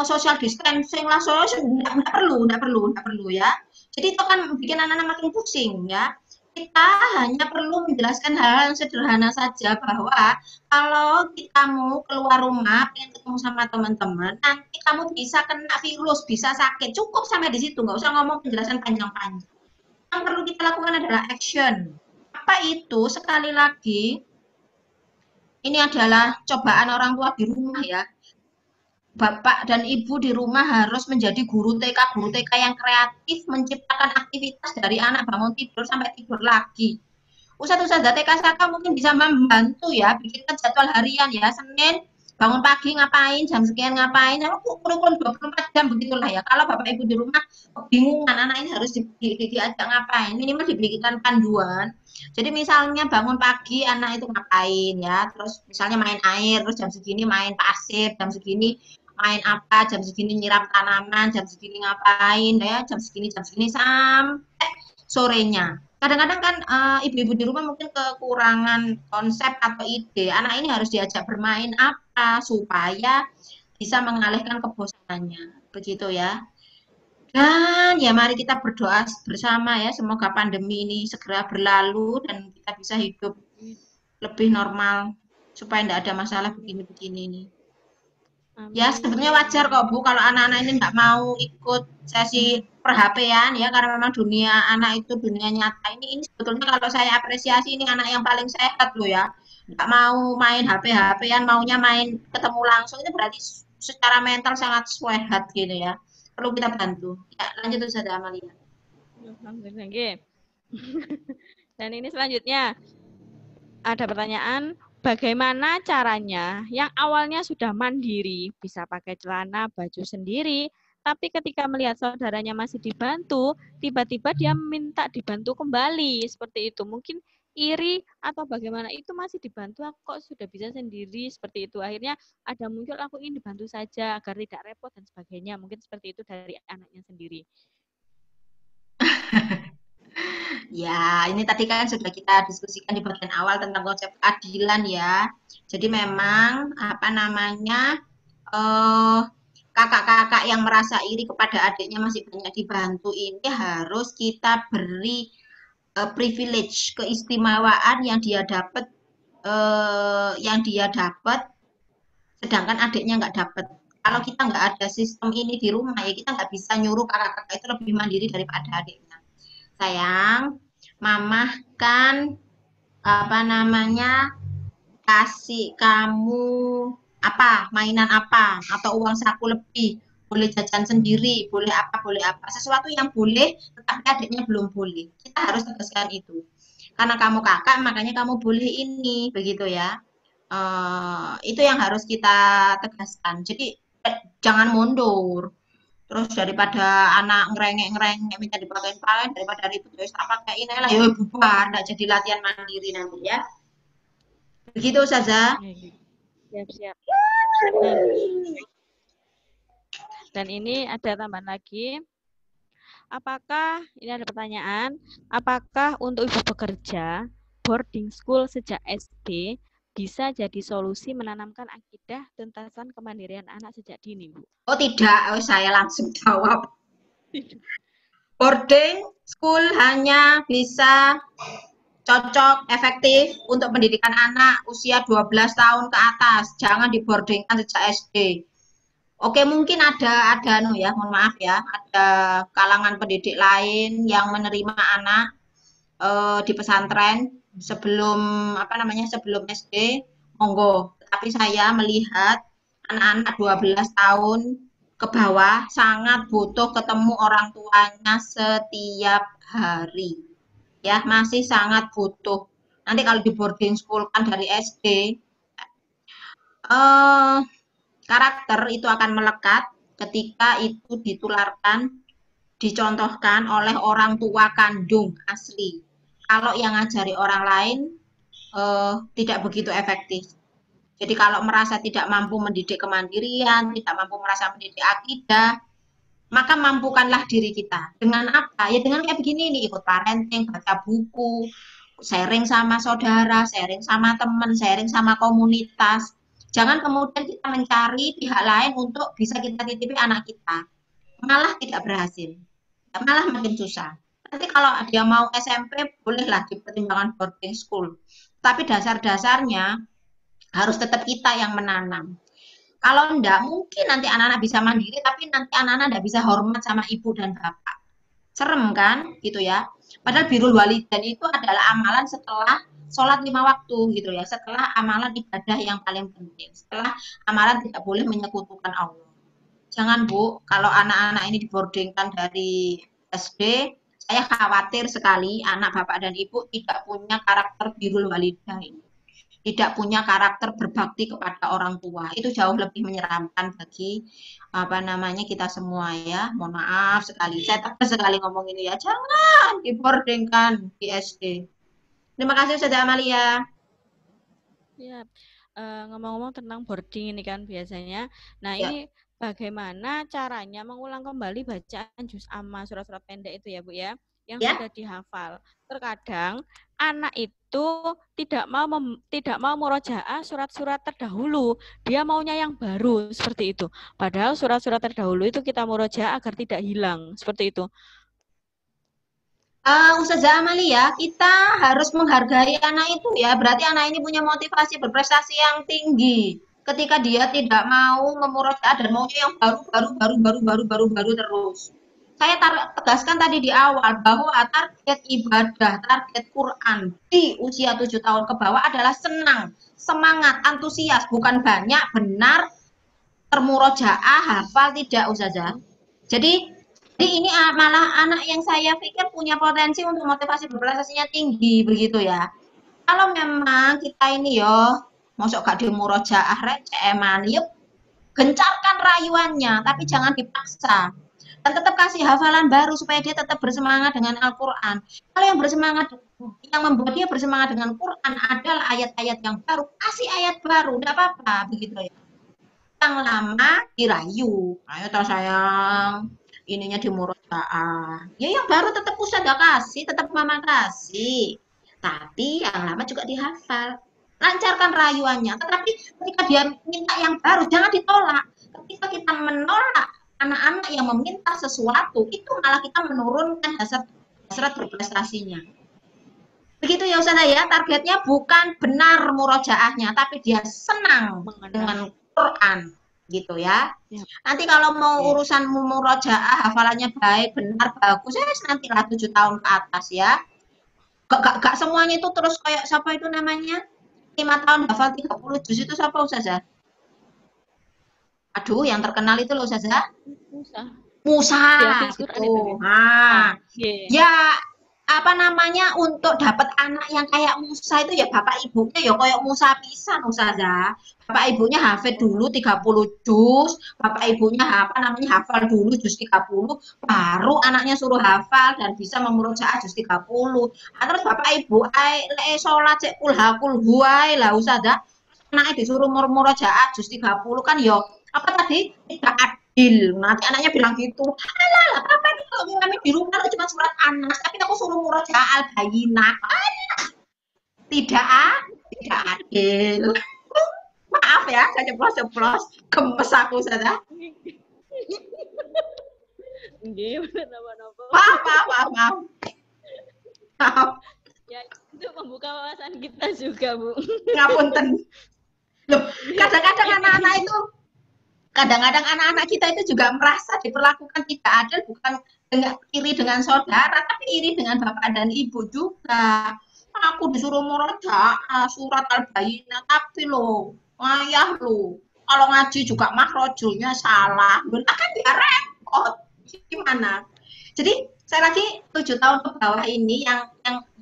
social distancing lah, social tidak perlu ya. Jadi itu kan bikin anak-anak makin pusing ya. Kita hanya perlu menjelaskan hal yang sederhana saja bahwa kalau kamu keluar rumah pengen ketemu sama teman-teman, nanti kamu bisa kena virus, bisa sakit. Cukup sampai di situ, nggak usah ngomong penjelasan panjang-panjang. Yang perlu kita lakukan adalah action. Apa itu? Sekali lagi, ini adalah cobaan orang tua di rumah ya. Bapak dan Ibu di rumah harus menjadi guru TK yang kreatif, menciptakan aktivitas dari anak bangun tidur sampai tidur lagi. Ustadz-ustadz TK Saka mungkin bisa membantu ya, bikinkan jadwal harian ya, Senin bangun pagi ngapain, jam sekian ngapain, kurikulum 24 jam begitulah ya. Kalau Bapak Ibu di rumah kebingungan anak ini harus diajak ngapain, minimal dibikinkan panduan. Jadi misalnya bangun pagi anak itu ngapain ya, terus misalnya main air, terus jam segini main pasir, jam segini main apa, jam segini nyiram tanaman, jam segini ngapain ya, jam segini sampai sorenya. Kadang-kadang kan ibu-ibu di rumah mungkin kekurangan konsep atau ide. Anak ini harus diajak bermain apa supaya bisa mengalihkan kebosanannya. Begitu ya. Dan ya mari kita berdoa bersama ya, semoga pandemi ini segera berlalu dan kita bisa hidup lebih normal. supaya tidak ada masalah begini-begini nih. Ya, sebenarnya Amin, wajar kok amin. Bu kalau anak-anak ini nggak mau ikut sesi per HP-an ya, karena memang dunia anak itu dunia nyata. Ini sebetulnya kalau saya apresiasi ini anak yang paling sehat loh ya. Nggak mau main HP-HP-an, maunya main ketemu langsung itu berarti secara mental sangat sehat gitu ya. Perlu kita bantu. Ya, lanjut Ustazah Amalia. Alhamdulillah. Nggih. Dan ini selanjutnya ada pertanyaan, bagaimana caranya yang awalnya sudah mandiri, bisa pakai celana, baju sendiri, tapi ketika melihat saudaranya masih dibantu, tiba-tiba dia minta dibantu kembali, seperti itu. Mungkin iri atau bagaimana, itu masih dibantu, aku kok sudah bisa sendiri, seperti itu. Akhirnya ada muncul, aku ingin dibantu saja, agar tidak repot dan sebagainya. Mungkin seperti itu dari anaknya sendiri. Ya, ini tadi kan sudah kita diskusikan di bagian awal tentang konsep keadilan ya. Jadi memang apa namanya eh, kakak-kakak yang merasa iri kepada adiknya masih banyak dibantu ini harus kita beri privilege, keistimewaan yang dia dapat, sedangkan adiknya nggak dapat. Kalau kita nggak ada sistem ini di rumah ya kita nggak bisa nyuruh kakak-kakak itu lebih mandiri daripada adiknya. Sayang, mamah kan apa namanya kasih kamu apa mainan apa atau uang saku lebih, boleh jajan sendiri, boleh apa sesuatu yang boleh tetapi adiknya belum boleh, kita harus tegaskan itu. Karena kamu kakak makanya kamu boleh ini, begitu ya. Itu yang harus kita tegaskan. Jadi jangan mundur. Terus daripada anak ngerengek-ngerengek minta dipakai-pakai, daripada ribut wis tak pakai ini lah, ya bubar, nggak jadi latihan mandiri nanti ya. Begitu saja. Siap-siap. Nah, dan ini ada tambahan lagi. Apakah, ini ada pertanyaan, apakah untuk ibu bekerja, boarding school sejak SD bisa jadi solusi menanamkan akidah tentang kemandirian anak sejak dini, Bu? Oh tidak, oh, saya langsung jawab. Boarding school hanya bisa cocok, efektif untuk pendidikan anak usia 12 tahun ke atas. Jangan diboardingkan sejak SD. Oke, mungkin ada no ya, mohon maaf ya, ada kalangan pendidik lain yang menerima anak di pesantren sebelum apa namanya sebelum SD, monggo. Tapi saya melihat anak-anak 12 tahun ke bawah sangat butuh ketemu orang tuanya setiap hari. Ya, masih sangat butuh. Nanti kalau di boarding school kan dari SD, eh, karakter itu akan melekat ketika itu ditularkan, dicontohkan oleh orang tua kandung asli. Kalau yang ngajari orang lain tidak begitu efektif. Jadi kalau merasa tidak mampu mendidik kemandirian, tidak mampu merasa mendidik akidah, maka mampukanlah diri kita. Dengan apa? Ya dengan kayak begini nih, ikut parenting, baca buku, sharing sama saudara, sharing sama teman, sharing sama komunitas. Jangan kemudian kita mencari pihak lain untuk bisa kita titipi anak kita. Malah tidak berhasil. Malah makin susah. Nanti kalau dia mau SMP, bolehlah dipertimbangkan boarding school. Tapi dasar-dasarnya harus tetap kita yang menanam. Kalau enggak, mungkin nanti anak-anak bisa mandiri, tapi nanti anak-anak enggak bisa hormat sama ibu dan bapak. Serem kan, gitu ya. Padahal birrul walidain itu adalah amalan setelah sholat 5 waktu, gitu ya. Setelah amalan ibadah yang paling penting. Setelah amalan tidak boleh menyekutukan Allah. Jangan Bu, kalau anak-anak ini diboardingkan dari SD, saya khawatir sekali anak bapak dan ibu tidak punya karakter birrul walidain, tidak punya karakter berbakti kepada orang tua. Itu jauh lebih menyeramkan bagi apa namanya kita semua ya. Mohon maaf sekali. Saya tegas sekali ngomong ini ya. Jangan diboardingkan di SD. Terima kasih Ustazah Amalia. Ya, ngomong-ngomong tentang boarding ini kan biasanya. Nah, Ya, ini bagaimana caranya mengulang kembali bacaan juz amma surat-surat pendek itu ya, Bu ya, yang ya. sudah dihafal. Terkadang anak itu tidak mau murojaah surat-surat terdahulu. Dia maunya yang baru seperti itu. Padahal surat-surat terdahulu itu kita murojaah agar tidak hilang, seperti itu. Ustazah Amalia, kita harus menghargai anak itu ya. Berarti anak ini punya motivasi berprestasi yang tinggi. Ketika dia tidak mau memurojaah dan maunya yang baru terus. Saya tegaskan tadi di awal bahwa target ibadah, target Quran di usia 7 tahun ke bawah adalah senang, semangat, antusias, bukan banyak, benar, termurojaah, hafal, tidak Ustazah. Jadi ini malah anak yang saya pikir punya potensi untuk motivasi berprestasinya tinggi begitu ya. Kalau memang kita ini yo mosok gak dimurojaah receh eman, yuk gencarkan rayuannya, tapi jangan dipaksa. Dan tetap kasih hafalan baru supaya dia tetap bersemangat dengan Al-Quran. Kalau yang bersemangat, yang membuat dia bersemangat dengan Quran adalah ayat-ayat yang baru, kasih ayat baru, tidak apa-apa begitu ya. Yang lama dirayu, ayo toh sayang, ininya di murojaah. Ya yang baru tetap Ustazah kasih, tetap mama kasih. Tapi yang lama juga dihafal. Lancarkan rayuannya. Tetapi ketika dia minta yang baru, jangan ditolak. Ketika kita menolak anak-anak yang meminta sesuatu, itu malah kita menurunkan hasrat berprestasinya. Begitu ya Ustazah ya, targetnya bukan benar murojaahnya, tapi dia senang dengan Mengenal. Quran gitu ya. Ya. Nanti kalau mau Oke. urusan murojaah hafalannya baik, benar, bagus, ya nanti lah 7 tahun ke atas ya. Gak semuanya itu terus kayak siapa itu namanya? 5 tahun hafal 30 juz itu siapa Ustazah? Aduh, yang terkenal itu loh Ustazah. Susah. Musa Di Hafiz Quran gitu. itu ya. Ah, Nah, yeah. ya apa namanya untuk dapat anak yang kayak Musa itu ya bapak ibunya ya kayak Musa pisan Ustazah. Bapak ibunya hafid dulu 30 juz, bapak ibunya apa namanya hafal dulu juz 30, baru anaknya suruh hafal dan bisa memurojaah juz 30. Nah, terus bapak ibu ai salat cek kul huwai lah Ustazah. Anaknya disuruh murojaah juz 30 kan yo apa tadi tidak adil. Nanti anaknya bilang gitu, alah apa nih kalau kami di rumah lo cuma surat anas tapi aku suruh murojaah al bayinah. Tidak tidak adil. Maaf ya saya ceplos-ceplos gemes aku saja. Nggih, bener napa-napa. Maaf maaf maaf maaf, maaf. Ya, itu membuka wawasan kita juga, Bu. Ngapunten. Loh, kadang-kadang Ini anak-anak itu kadang-kadang anak-anak kita itu juga merasa diperlakukan tidak adil bukan dengan iri dengan saudara tapi iri dengan bapak dan ibu juga. Aku disuruh murojaah surat al-bayyinah tapi lo ayah lo kalau ngaji juga makrojulnya salah. Benar kan ya repot. Gimana? Jadi saya lagi 7 tahun ke bawah ini yang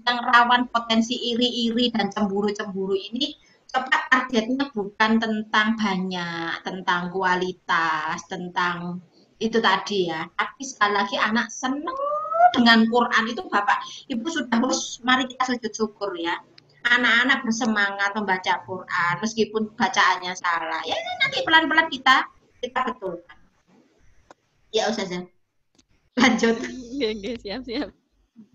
rawan potensi iri-iri dan cemburu-cemburu ini coba targetnya bukan tentang banyak, tentang kualitas, tentang itu tadi ya. Tapi sekali lagi anak seneng dengan Quran itu Bapak Ibu sudah harus mari kita sujud syukur ya. Anak-anak bersemangat membaca Quran meskipun bacaannya salah. Ya nanti pelan-pelan kita betulkan. Ya Ustazah. Lanjut. Nggih, siap-siap.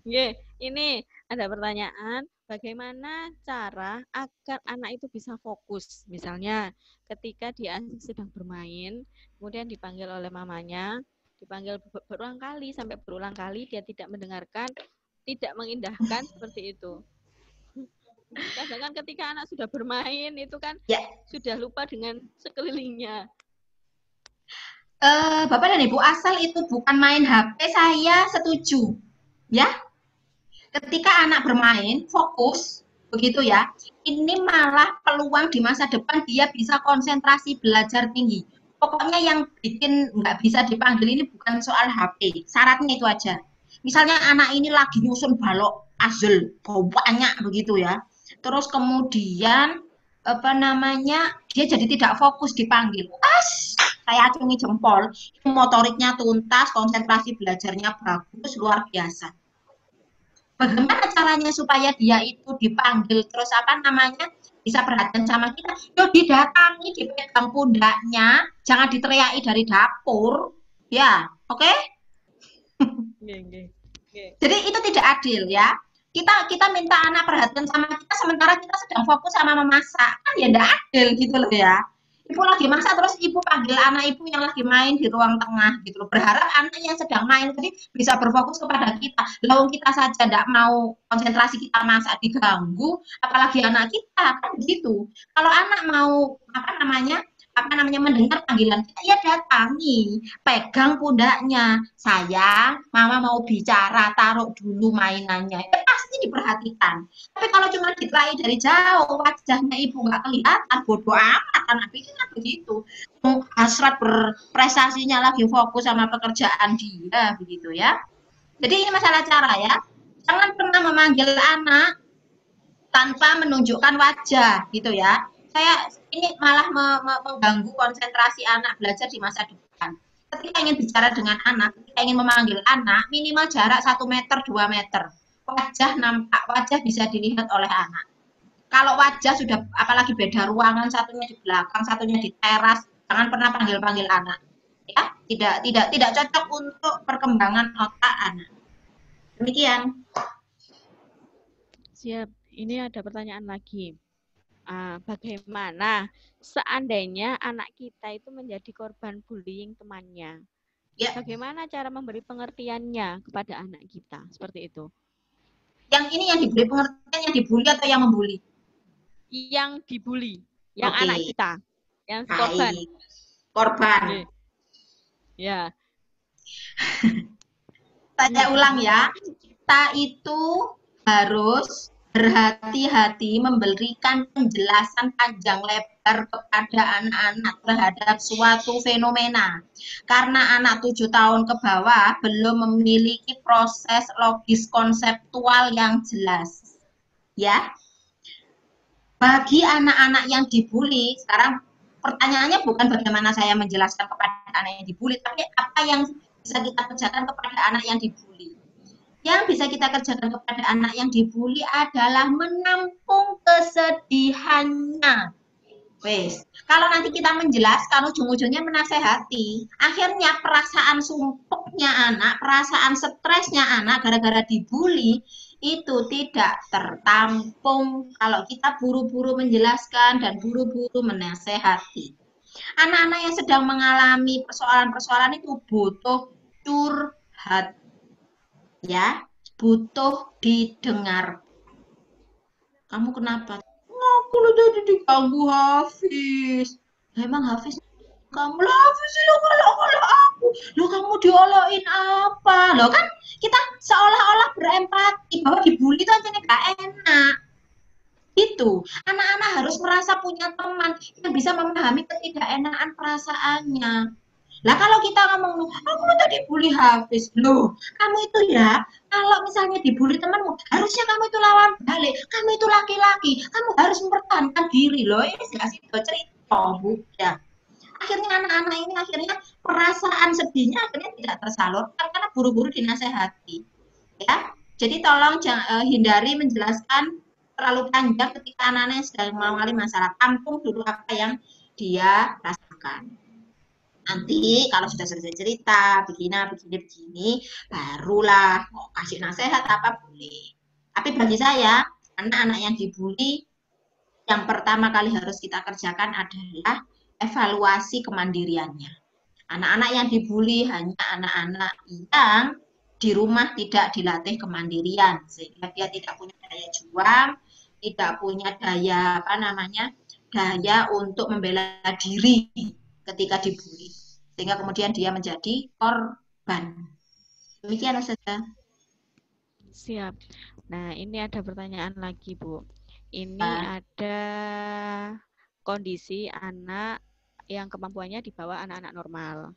Nggih, ini ada pertanyaan, bagaimana cara agar anak itu bisa fokus? Misalnya, ketika dia sedang bermain, kemudian dipanggil oleh mamanya, dipanggil berulang kali sampai berulang kali dia tidak mendengarkan, tidak mengindahkan seperti itu. Kadang kan ketika anak sudah bermain itu kan Ya, sudah lupa dengan sekelilingnya. Bapak dan Ibu asal itu bukan main HP saya setuju. Ya, ketika anak bermain fokus begitu ya, ini malah peluang di masa depan dia bisa konsentrasi belajar tinggi. Pokoknya yang bikin nggak bisa dipanggil ini bukan soal HP, syaratnya itu aja. Misalnya anak ini lagi nyusun balok puzzle banyak begitu ya, terus kemudian apa namanya dia jadi tidak fokus dipanggil, saya acungi jempol, motoriknya tuntas, konsentrasi belajarnya bagus, luar biasa. Bagaimana caranya supaya dia itu dipanggil terus apa namanya bisa perhatian sama kita? Yo didatangi, dipegang pundaknya, jangan diteriaki dari dapur, ya, oke? Okay? Jadi itu tidak adil ya. Kita minta anak perhatian sama kita sementara kita sedang fokus sama memasak, kan ya tidak adil gitu loh ya. Ibu lagi masak terus ibu panggil anak ibu yang lagi main di ruang tengah gitu loh. Berharap anak yang sedang main tadi bisa berfokus kepada kita. Lalu kita saja tidak mau konsentrasi kita masak diganggu, apalagi anak kita kan begitu. Kalau anak mau apa namanya mendengar panggilan kita, ya datangi, pegang pundaknya, sayang, mama mau bicara, taruh dulu mainannya, ya pasti diperhatikan. Tapi kalau cuma ditilai dari jauh, wajahnya ibu nggak kelihatan, bodoh amat, anak pikir kan begitu. Hasrat berprestasinya lagi fokus sama pekerjaan dia, begitu ya. Jadi ini masalah cara ya. Jangan pernah memanggil anak tanpa menunjukkan wajah, gitu ya. Saya ini malah mengganggu konsentrasi anak belajar di masa depan. Ketika ingin bicara dengan anak, ketika ingin memanggil anak, minimal jarak 1 meter, 2 meter. Wajah nampak, wajah bisa dilihat oleh anak. Kalau wajah sudah apalagi beda ruangan, satunya di belakang, satunya di teras, jangan pernah panggil-panggil anak. Ya, tidak cocok untuk perkembangan otak anak. Demikian. Siap. Ini ada pertanyaan lagi. Bagaimana seandainya anak kita itu menjadi korban bullying temannya? Ya, Bagaimana cara memberi pengertiannya kepada anak kita? Seperti itu. yang ini yang diberi pengertian yang dibully atau yang membuli? Yang dibully, yang Oke, anak kita, yang si korban. baik. Korban. Oke. Ya. Saya ulang ya. Kita itu harus berhati-hati memberikan penjelasan panjang lebar kepada anak-anak terhadap suatu fenomena. Karena anak 7 tahun ke bawah belum memiliki proses logis konseptual yang jelas. Ya, bagi anak-anak yang dibully, sekarang pertanyaannya bukan bagaimana saya menjelaskan kepada anak yang dibully, tapi apa yang bisa kita kerjakan kepada anak yang dibully. Yang bisa kita kerjakan kepada anak yang dibully adalah menampung kesedihannya. Wes, kalau nanti kita menjelaskan ujung-ujungnya menasehati, akhirnya perasaan sumpuknya anak, perasaan stresnya anak gara-gara dibully itu tidak tertampung kalau kita buru-buru menjelaskan dan buru-buru menasehati. Anak-anak yang sedang mengalami persoalan-persoalan itu butuh curhat, ya, butuh didengar. Kamu kenapa? Aku lo tadi diganggu Hafiz. Emang Hafiz kamu lah Hafiz lo kalau aku. Lo kamu diolokin apa? Lo kan kita seolah-olah berempati bahwa dibully itu aja gak enak. Itu anak-anak harus merasa punya teman yang bisa memahami ketidakenakan perasaannya. Lah kalau kita ngomong, aku tadi bully Hafiz, loh kamu itu ya, kalau misalnya dibully temanmu, harusnya kamu itu lawan balik, kamu itu laki-laki, kamu harus mempertahankan diri loh, ini jelas itu cerita, Bu. Ya. Akhirnya anak-anak ini akhirnya perasaan sedihnya akhirnya tidak tersalurkan karena buru-buru dinasehati. Ya, jadi tolong hindari menjelaskan terlalu panjang ketika anak-anak yang sedang mengalami masalah. Tampung dulu apa yang dia rasakan. Nanti kalau sudah selesai cerita, begini, barulah mau kasih nasihat apa boleh. Tapi bagi saya, anak-anak yang dibully, yang pertama kali harus kita kerjakan adalah evaluasi kemandiriannya. Anak-anak yang dibully hanya anak-anak yang di rumah tidak dilatih kemandirian, sehingga dia tidak punya daya juang, tidak punya daya daya untuk membela diri ketika dibully, sehingga kemudian dia menjadi korban. Demikian saja. Siap. Nah, ini ada pertanyaan lagi, Bu. Ini Ya. ada kondisi anak yang kemampuannya di bawah anak-anak normal.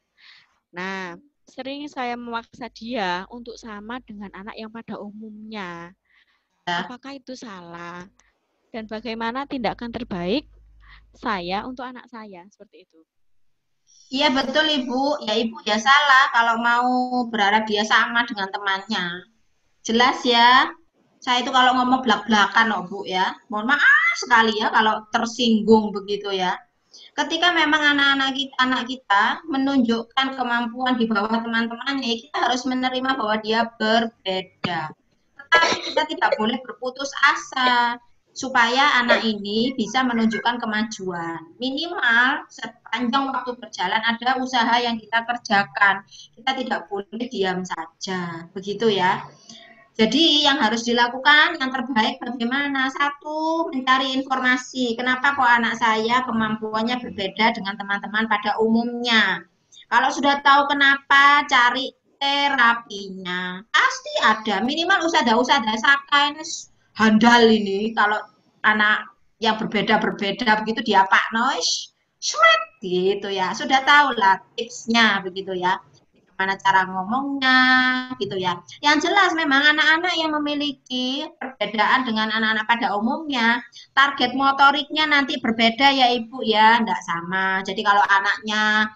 Nah, sering saya memaksa dia untuk sama dengan anak yang pada umumnya. Apakah itu salah? Dan bagaimana tindakan terbaik saya untuk anak saya? Seperti itu. Iya betul Ibu, ya Ibu ya salah kalau mau berharap dia sama dengan temannya. Jelas ya, saya itu kalau ngomong belak-belakan loh Bu ya, mohon maaf sekali ya kalau tersinggung begitu ya. Ketika memang anak kita menunjukkan kemampuan di bawah teman-temannya, ya kita harus menerima bahwa dia berbeda. Tetapi kita tidak boleh berputus asa. supaya anak ini bisa menunjukkan kemajuan. Minimal sepanjang waktu berjalan ada usaha yang kita kerjakan. Kita tidak boleh diam saja. Begitu ya. Jadi yang harus dilakukan yang terbaik bagaimana? Satu, mencari informasi. Kenapa kok anak saya kemampuannya berbeda dengan teman-teman pada umumnya? Kalau sudah tahu kenapa, cari terapinya. Pasti ada. Minimal usada-usada sakai handal ini. Kalau anak yang berbeda-berbeda begitu dia Pak Nois, sweat gitu ya. Sudah tahu lah tipsnya begitu ya gimana cara ngomongnya gitu ya. Yang jelas memang anak-anak yang memiliki perbedaan dengan anak-anak pada umumnya, target motoriknya nanti berbeda ya Ibu ya, enggak sama. Jadi kalau anaknya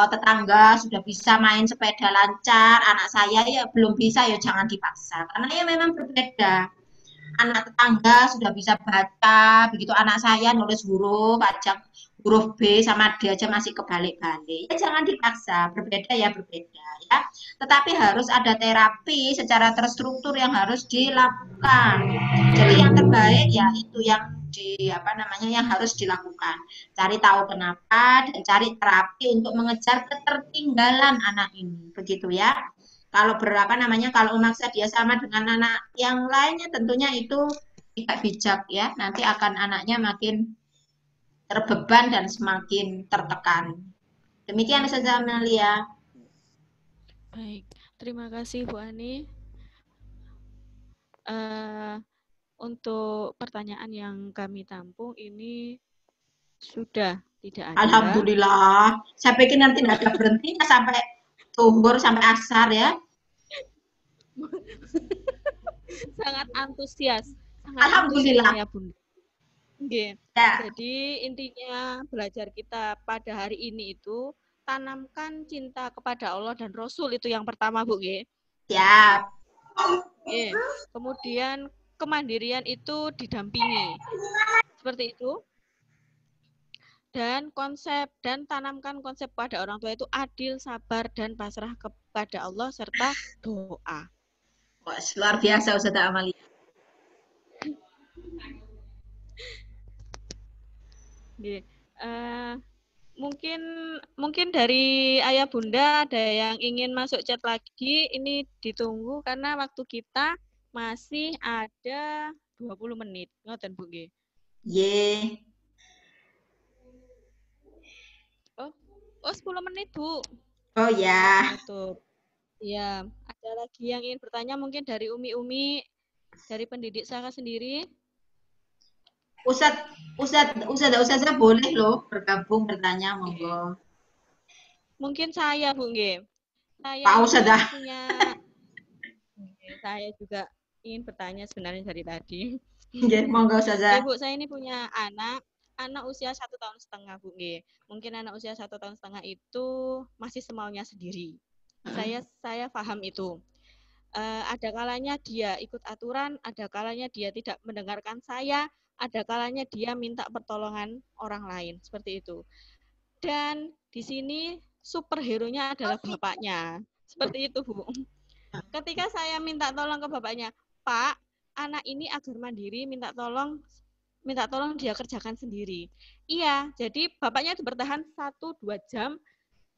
tetangga sudah bisa main sepeda lancar, anak saya ya belum bisa ya jangan dipaksa karena ya memang berbeda. Anak tetangga sudah bisa baca, begitu anak saya nulis huruf, ajak huruf B sama D aja masih kebalik-balik. Ya jangan dipaksa, berbeda ya berbeda ya. Tetapi harus ada terapi secara terstruktur yang harus dilakukan. Jadi yang terbaik ya itu yang di apa namanya yang harus dilakukan. Cari tahu kenapa dan cari terapi untuk mengejar ketertinggalan anak ini. Begitu ya. Kalau berapa namanya kalau memaksa dia sama dengan anak yang lainnya tentunya itu tidak bijak ya. Nanti akan anaknya makin terbeban dan semakin tertekan. Demikian Ustazah Amelia. Baik, terima kasih Bu Ani. Untuk pertanyaan yang kami tampung ini sudah tidak ada. Alhamdulillah. Saya pikir nanti tidak ada berhentinya sampai zuhur sampai asar ya. Sangat antusias, Alhamdulillah. ya Bunda. Okay. Ya. Jadi intinya belajar kita pada hari ini itu tanamkan cinta kepada Allah dan Rasul itu yang pertama Bu. Siap. Kemudian kemandirian itu didampingi. Seperti itu. Dan tanamkan konsep pada orang tua itu adil, sabar, dan pasrah kepada Allah serta doa. Wah, luar biasa Ustazah Amalia. Mungkin dari ayah bunda ada yang ingin masuk chat lagi, ini ditunggu karena waktu kita masih ada 20 menit. Ngoten Bu nggih. Ye. Oh 10 menit Bu. Oh ya. Tutup. Ya, ada lagi yang ingin bertanya mungkin dari Umi-umi dari pendidik saya sendiri. Ustazah boleh loh bergabung bertanya monggo. Mungkin saya Bu nggih. Saya punya saya juga ingin bertanya sebenarnya dari tadi. Nggih, monggo Ustazah. Bu, saya ini punya anak usia 1,5 tahun Bu nggih. Mungkin anak usia 1,5 tahun itu masih semaunya sendiri. Saya paham itu. Ada kalanya dia ikut aturan, ada kalanya dia tidak mendengarkan saya, ada kalanya dia minta pertolongan orang lain, seperti itu. Dan di sini superhero-nya adalah bapaknya. Seperti itu, Bu. Ketika saya minta tolong ke bapaknya, Pak, anak ini agar mandiri, minta tolong dia kerjakan sendiri. Iya, jadi bapaknya itu bertahan 1-2 jam,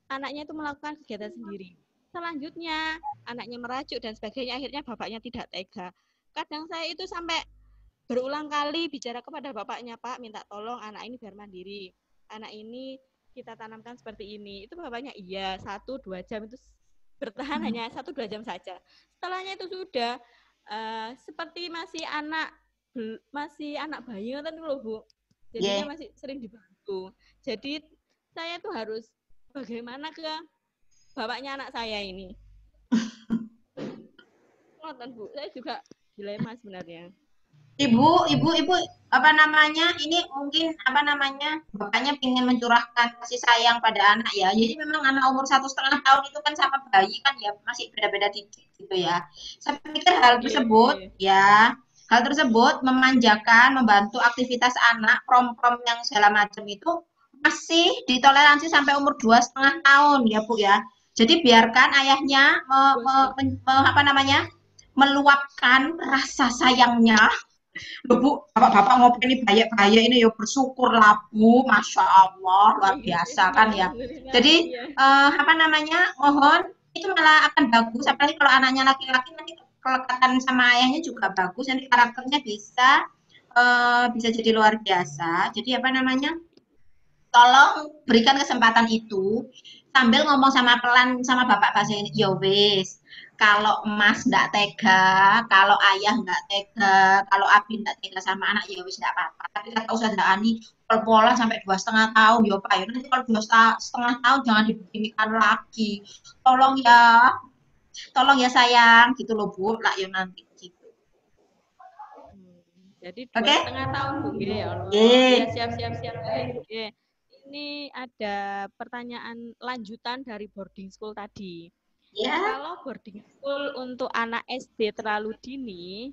anaknya itu melakukan kegiatan sendiri. Selanjutnya, anaknya merajuk dan sebagainya, akhirnya bapaknya tidak tega. Kadang saya itu sampai berulang kali bicara kepada bapaknya, Pak, minta tolong anak ini biar mandiri. Anak ini kita tanamkan seperti ini. Itu bapaknya, iya, 1-2 jam itu bertahan hanya 1-2 jam saja. Setelahnya itu sudah seperti masih anak bayi kan loh Bu. Jadinya masih sering dibantu. Jadi saya tuh harus bagaimana ke bapaknya anak saya ini. Ngoten Bu, saya juga dilema sebenarnya. Ibu, apa namanya? Ini mungkin apa namanya? Bapaknya ingin mencurahkan kasih sayang pada anak ya. Jadi memang anak umur 1,5 tahun itu kan sama bayi kan ya masih beda-beda dikit gitu ya. Saya pikir hal tersebut ya, hal tersebut memanjakan, membantu aktivitas anak, prom-prom yang segala macam itu masih ditoleransi sampai umur 2,5 tahun ya Bu ya. Jadi biarkan ayahnya apa namanya? Meluapkan rasa sayangnya Loh Bu, bapak-bapak ngopi ini baik-baik ini ya bersyukur lah Bu, Masya Allah, luar biasa kan ya. Alhamdulillah, Jadi iya. apa namanya, mohon itu malah akan bagus, apalagi kalau anaknya laki-laki nanti kelekatan sama ayahnya juga bagus, nanti karakternya bisa jadi luar biasa. Jadi apa namanya, tolong berikan kesempatan itu sambil ngomong sama pelan sama bapak bahasa ini, ya wis kalau emas nggak tega, kalau ayah nggak tega, kalau abi nggak tega sama anak ya wis nggak apa-apa. Tapi kata Ustazah Ani, pol-polan sampai 2,5 tahun, ya Pak, ya nanti kalau 2,5 tahun jangan dibeginikan lagi. Tolong ya, tolong ya sayang, gitu loh Bu, lah ya nanti gitu. Hmm, jadi Oke? dua Okay? setengah tahun Bu, nggih, ya Allah. Oke. Iya, siap siap siap, baik, nggih. Ini ada pertanyaan lanjutan dari boarding school tadi. Nah, Ya. kalau boarding school untuk anak SD terlalu dini,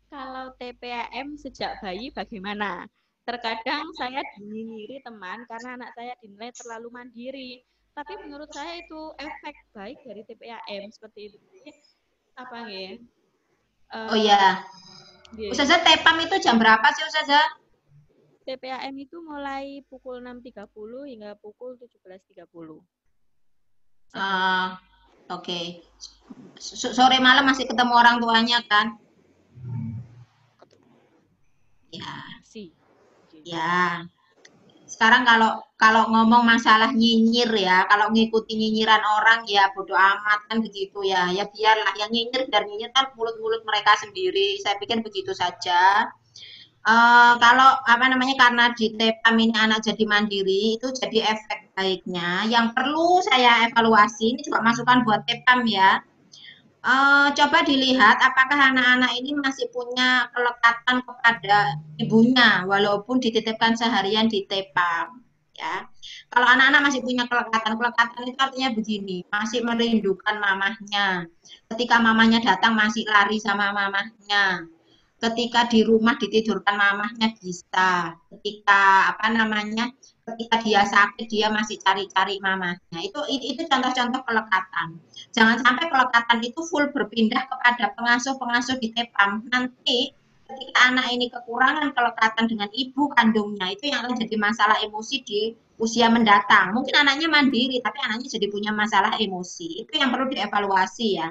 kalau TPAM sejak bayi bagaimana? Terkadang saya dinyinyiri teman karena anak saya dinilai terlalu mandiri. Tapi menurut saya itu efek baik dari TPAM seperti itu. Jadi, apa nggih? Oh Eh, ya. nggih. Ustazah tepam itu jam berapa sih Ustazah? TPAM itu mulai pukul 6.30 hingga pukul 17.30 sore. Ah, oke. Okay. Sore malam masih ketemu orang tuanya kan? Ya, Masih. Nggih. ya. Sekarang kalau kalau ngomong masalah nyinyir ya, kalau ngikuti nyinyiran orang ya bodo amat kan begitu ya. Ya biarlah yang nyinyir biar nyinyir kan mulut-mulut mereka sendiri. Saya pikir begitu saja. Kalau apa namanya karena di Tepam ini anak jadi mandiri itu jadi efek baiknya. Yang perlu saya evaluasi ini juga masukan buat Tepam ya. Coba dilihat apakah anak-anak ini masih punya kelekatan kepada ibunya walaupun dititipkan seharian di Tepam ya. Kalau anak-anak masih punya kelekatan, kelekatan itu artinya begini, masih merindukan mamahnya. Ketika mamahnya datang masih lari sama mamahnya. Ketika di rumah ditidurkan mamahnya bisa. Ketika apa namanya? Ketika dia sakit dia masih cari-cari mamahnya. Itu contoh-contoh kelekatan. Jangan sampai kelekatan itu full berpindah kepada pengasuh-pengasuh di Tepam. Nanti ketika anak ini kekurangan kelekatan dengan ibu kandungnya, itu yang akan jadi masalah emosi di usia mendatang. Mungkin anaknya mandiri, tapi anaknya jadi punya masalah emosi. Itu yang perlu dievaluasi ya.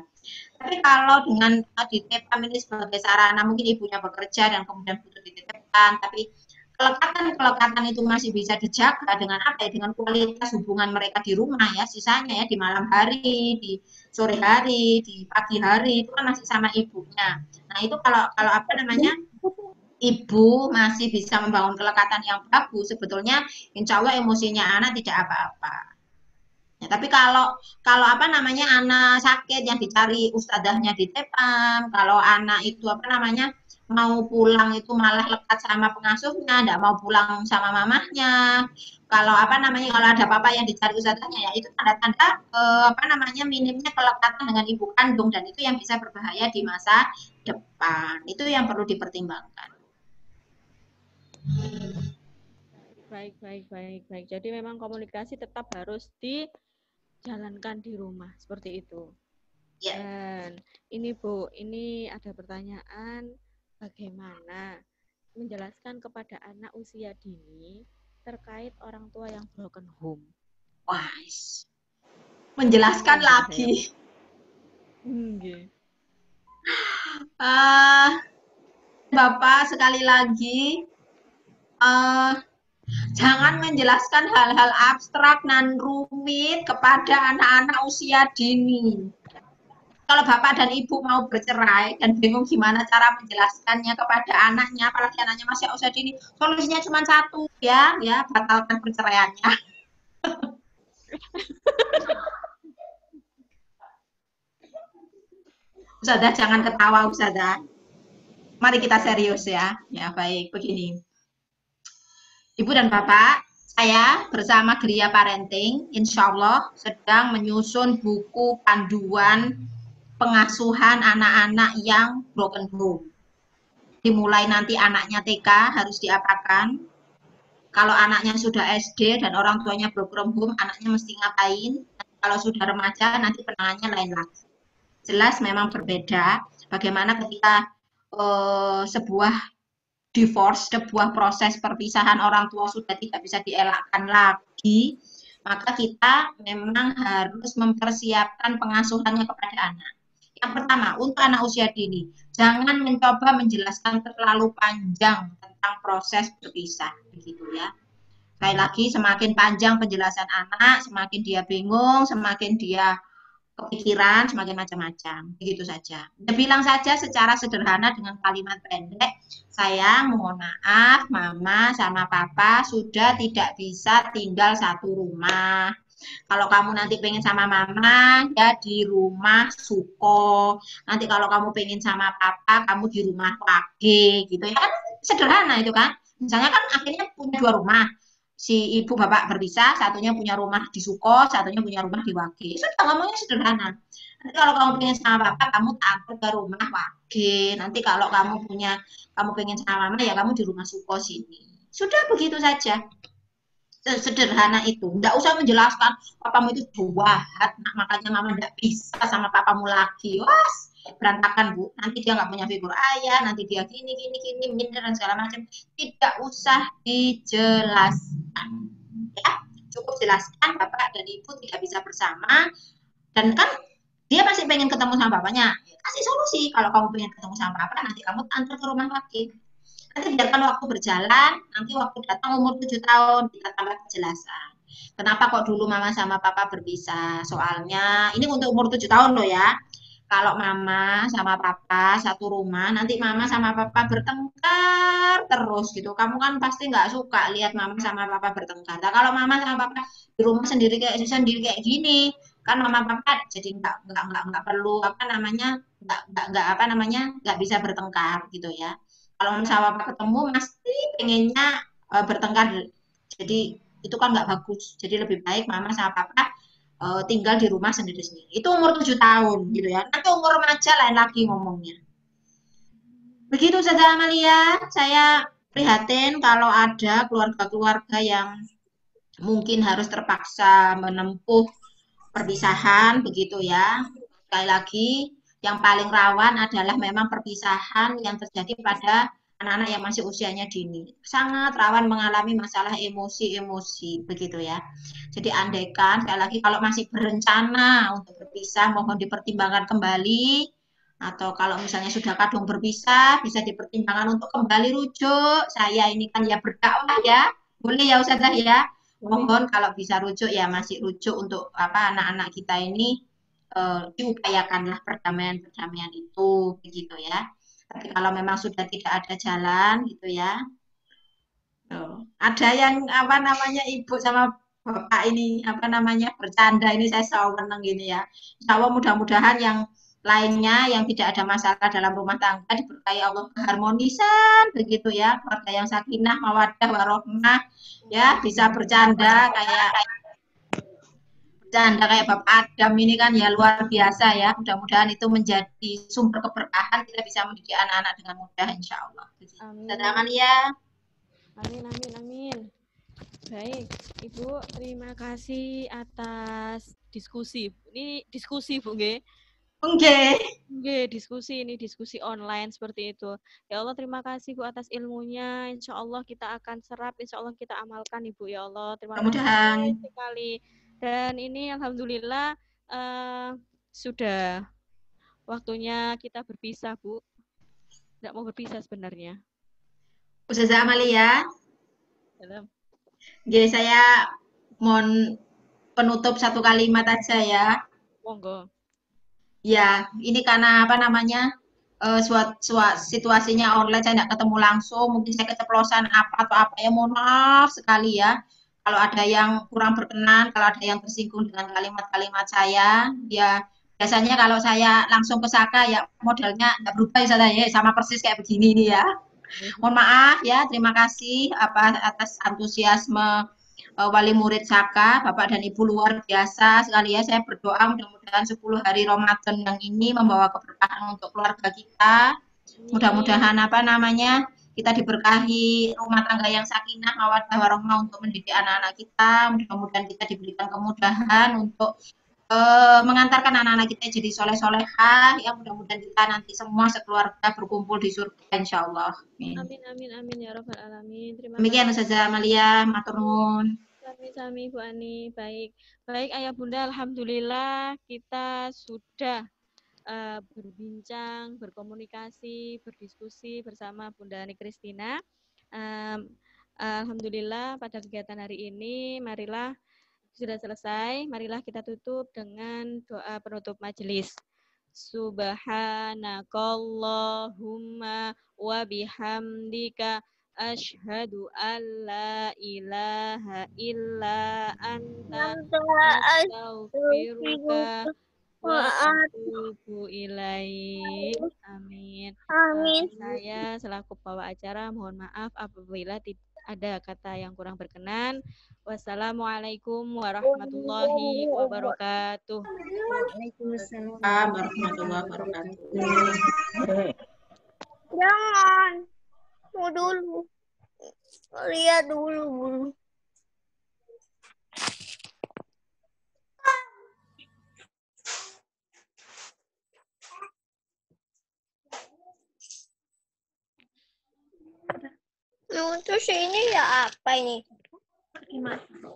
Tapi kalau dengan dititipkan ini sebagai sarana mungkin ibunya bekerja dan kemudian butuh dititipkan, tapi kelekatan-kelekatan itu masih bisa dijaga dengan apa ya? Dengan kualitas hubungan mereka di rumah ya, sisanya ya di malam hari, di sore hari, di pagi hari itu kan masih sama ibunya. Nah itu kalau kalau apa namanya ibu masih bisa membangun kelekatan yang bagus, sebetulnya insya Allah emosinya anak tidak apa-apa. Ya, tapi kalau kalau apa namanya anak sakit yang dicari ustadzahnya di Tepam, kalau anak itu apa namanya mau pulang itu malah lekat sama pengasuhnya, tidak mau pulang sama mamahnya. Kalau apa namanya kalau ada apa-apa yang dicari ustadzahnya ya itu tanda-tanda apa namanya minimnya kelekatan dengan ibu kandung dan itu yang bisa berbahaya di masa depan. Itu yang perlu dipertimbangkan. Baik, baik, baik, baik. Jadi memang komunikasi tetap harus dijalankan di rumah seperti itu. Ya. Dan ini Bu, ini ada pertanyaan bagaimana menjelaskan kepada anak usia dini terkait orang tua yang broken home. Wah, menjelaskan Bingung ini saya, lagi. Bu. Okay. Uh, Bapak sekali lagi uh, jangan menjelaskan hal-hal abstrak dan rumit kepada anak-anak usia dini. Kalau bapak dan ibu mau bercerai dan bingung gimana cara menjelaskannya kepada anaknya, apalagi anaknya masih usia dini, solusinya cuma satu ya, ya batalkan perceraiannya. Ustazah jangan ketawa Ustazah. Mari kita Oke, oke. serius ya. Ya baik, begini. Ibu dan Bapak, saya bersama Geria Parenting, insya Allah sedang menyusun buku panduan pengasuhan anak-anak yang broken home. Dimulai nanti anaknya TK harus diapakan, kalau anaknya sudah SD dan orang tuanya broken home, anaknya mesti ngapain, kalau sudah remaja nanti penanganannya lain lagi. Jelas memang berbeda bagaimana ketika sebuah divorce, sebuah proses perpisahan orang tua sudah tidak bisa dielakkan lagi, maka kita memang harus mempersiapkan pengasuhannya kepada anak. Yang pertama, untuk anak usia dini, jangan mencoba menjelaskan terlalu panjang tentang proses berpisah, begitu ya. Sekali lagi, semakin panjang penjelasan anak, semakin dia bingung, semakin dia kepikiran, semakin macam-macam. Begitu saja. Ya, bilang saja secara sederhana dengan kalimat pendek, sayang, mohon maaf, mama sama papa sudah tidak bisa tinggal satu rumah. Kalau kamu nanti pengen sama mama, ya di rumah Suko. Nanti kalau kamu pengen sama papa, kamu di rumah Wage, gitu ya kan sederhana itu kan. Misalnya kan akhirnya punya dua rumah. Si ibu bapak berpisah, satunya punya rumah di Suko, satunya punya rumah di Wage. Sudah ngomongnya sederhana. Nanti kalau kamu pengen sama papa, kamu antar ke rumah Wage. Nanti kalau kamu pengen sama mama, ya kamu di rumah Suko sini. Sudah begitu saja, sederhana itu. Nggak usah menjelaskan papamu itu jahat, nah, makanya mama nggak bisa sama papamu lagi. Wah, berantakan bu. Nanti dia nggak punya figur ayah, nanti dia gini gini gini minder dan segala macam. Tidak usah dijelaskan. Ya, cukup jelaskan bapak dan ibu tidak bisa bersama, dan kan dia masih pengen ketemu sama bapaknya. Kasih solusi. Kalau kamu pengen ketemu sama papa, nanti kamu antar ke rumah lagi. Nanti biarkan waktu berjalan, nanti waktu datang umur 7 tahun, kita tambah kejelasan. Kenapa kok dulu mama sama papa berpisah? Soalnya, ini untuk umur 7 tahun loh ya. Kalau mama sama papa satu rumah, nanti mama sama papa bertengkar terus gitu. Kamu kan pasti nggak suka lihat mama sama papa bertengkar. Nah, kalau mama sama papa di rumah sendiri kayak gini, kan mama papa jadi nggak perlu apa namanya nggak apa namanya nggak bisa bertengkar gitu ya. Kalau mama sama papa ketemu pasti pengennya bertengkar, jadi itu kan nggak bagus. Jadi lebih baik mama sama papa tinggal di rumah sendiri-sendiri. Itu umur 7 tahun gitu ya. Nanti umur remaja lain lagi ngomongnya. Begitu saja Amalia, saya prihatin kalau ada keluarga-keluarga yang mungkin harus terpaksa menempuh perpisahan begitu ya. Sekali lagi, yang paling rawan adalah memang perpisahan yang terjadi pada anak-anak yang masih usianya dini. Sangat rawan mengalami masalah emosi-emosi begitu ya. Jadi andaikan sekali lagi kalau masih berencana untuk berpisah, mohon dipertimbangkan kembali, atau kalau misalnya sudah kadung berpisah bisa dipertimbangkan untuk kembali rujuk. Saya ini kan ya berdakwah ya, boleh ya Ustazah ya. Boleh. Mohon kalau bisa rujuk ya masih rujuk untuk apa anak-anak kita ini, diupayakanlah perdamaian-perdamaian itu begitu ya. Tapi kalau memang sudah tidak ada jalan gitu ya. Ada yang apa namanya ibu sama bapak ini apa namanya bercanda ini saya selalu menang gini ya. Insya Allah mudah-mudahan yang lainnya yang tidak ada masalah dalam rumah tangga diberikan Allah keharmonisan begitu ya, keluarga yang sakinah mawaddah warohmah ya, bisa bercanda kayak Bapak Adam ini kan ya luar biasa ya. Mudah-mudahan itu menjadi sumber keberkahan, kita bisa mendidik anak-anak dengan mudah insya Allah. Amin. Sedangkan ya. Amin, amin, amin. Baik, Ibu, terima kasih atas diskusi. Ini diskusi, Bu, nggih. Oke. Nggih, diskusi ini diskusi online seperti itu. Ya Allah, terima kasih Bu atas ilmunya. Insya Allah kita akan serap, insya Allah kita amalkan Ibu ya Allah. Terima Mudah-mudahan. kasih sekali. Dan ini alhamdulillah sudah waktunya kita berpisah Bu. Tidak mau berpisah sebenarnya. Ustazah Amalia. Dalam. Jadi saya mohon penutup satu kalimat aja ya. Monggo. Ya, ini karena apa namanya situasinya online, saya tidak ketemu langsung, mungkin saya keceplosan apa atau apa ya, mohon maaf sekali ya. Kalau ada yang kurang berkenan, kalau ada yang tersinggung dengan kalimat-kalimat saya, ya biasanya kalau saya langsung ke Saka ya modelnya nggak berubah ya, saya sama persis kayak begini nih ya. Mohon maaf ya, terima kasih atas antusiasme wali murid Saka, Bapak dan Ibu luar biasa sekali ya. Saya berdoa mudah-mudahan 10 hari Ramadan yang ini membawa keberkahan untuk keluarga kita. Mudah-mudahan apa namanya kita diberkahi rumah tangga yang sakinah, mawaddah, warahmah untuk mendidik anak-anak kita. Mudah-mudahan kita diberikan kemudahan untuk mengantarkan anak-anak kita jadi soleh-solehah, ya mudah-mudahan kita nanti semua sekeluarga berkumpul di surga insyaallah. Amin. Amin, amin, amin ya Rabbal Alamin. Terima Demikian kasih. Ustazah Amalia, matur nuwun. Sami-sami Bu Ani. Baik, baik Ayah Bunda. Alhamdulillah kita sudah berbincang, berkomunikasi, berdiskusi bersama Bunda Ani Kristina. Alhamdulillah pada kegiatan hari ini, marilah sudah selesai. Marilah kita tutup dengan doa penutup majelis. Subhanakallahumma wa bihamdika asyhadu an la ilaha illa anta astaghfiruka wa atubu ilaik. Amin. Saya selaku pembawa acara mohon maaf apabila ada kata yang kurang berkenan. Wassalamualaikum warahmatullahi wabarakatuh. Waalaikumsalam warahmatullahi wabarakatuh. Jangan. Mau dulu. Lihat dulu. Terus ini ya apa ini?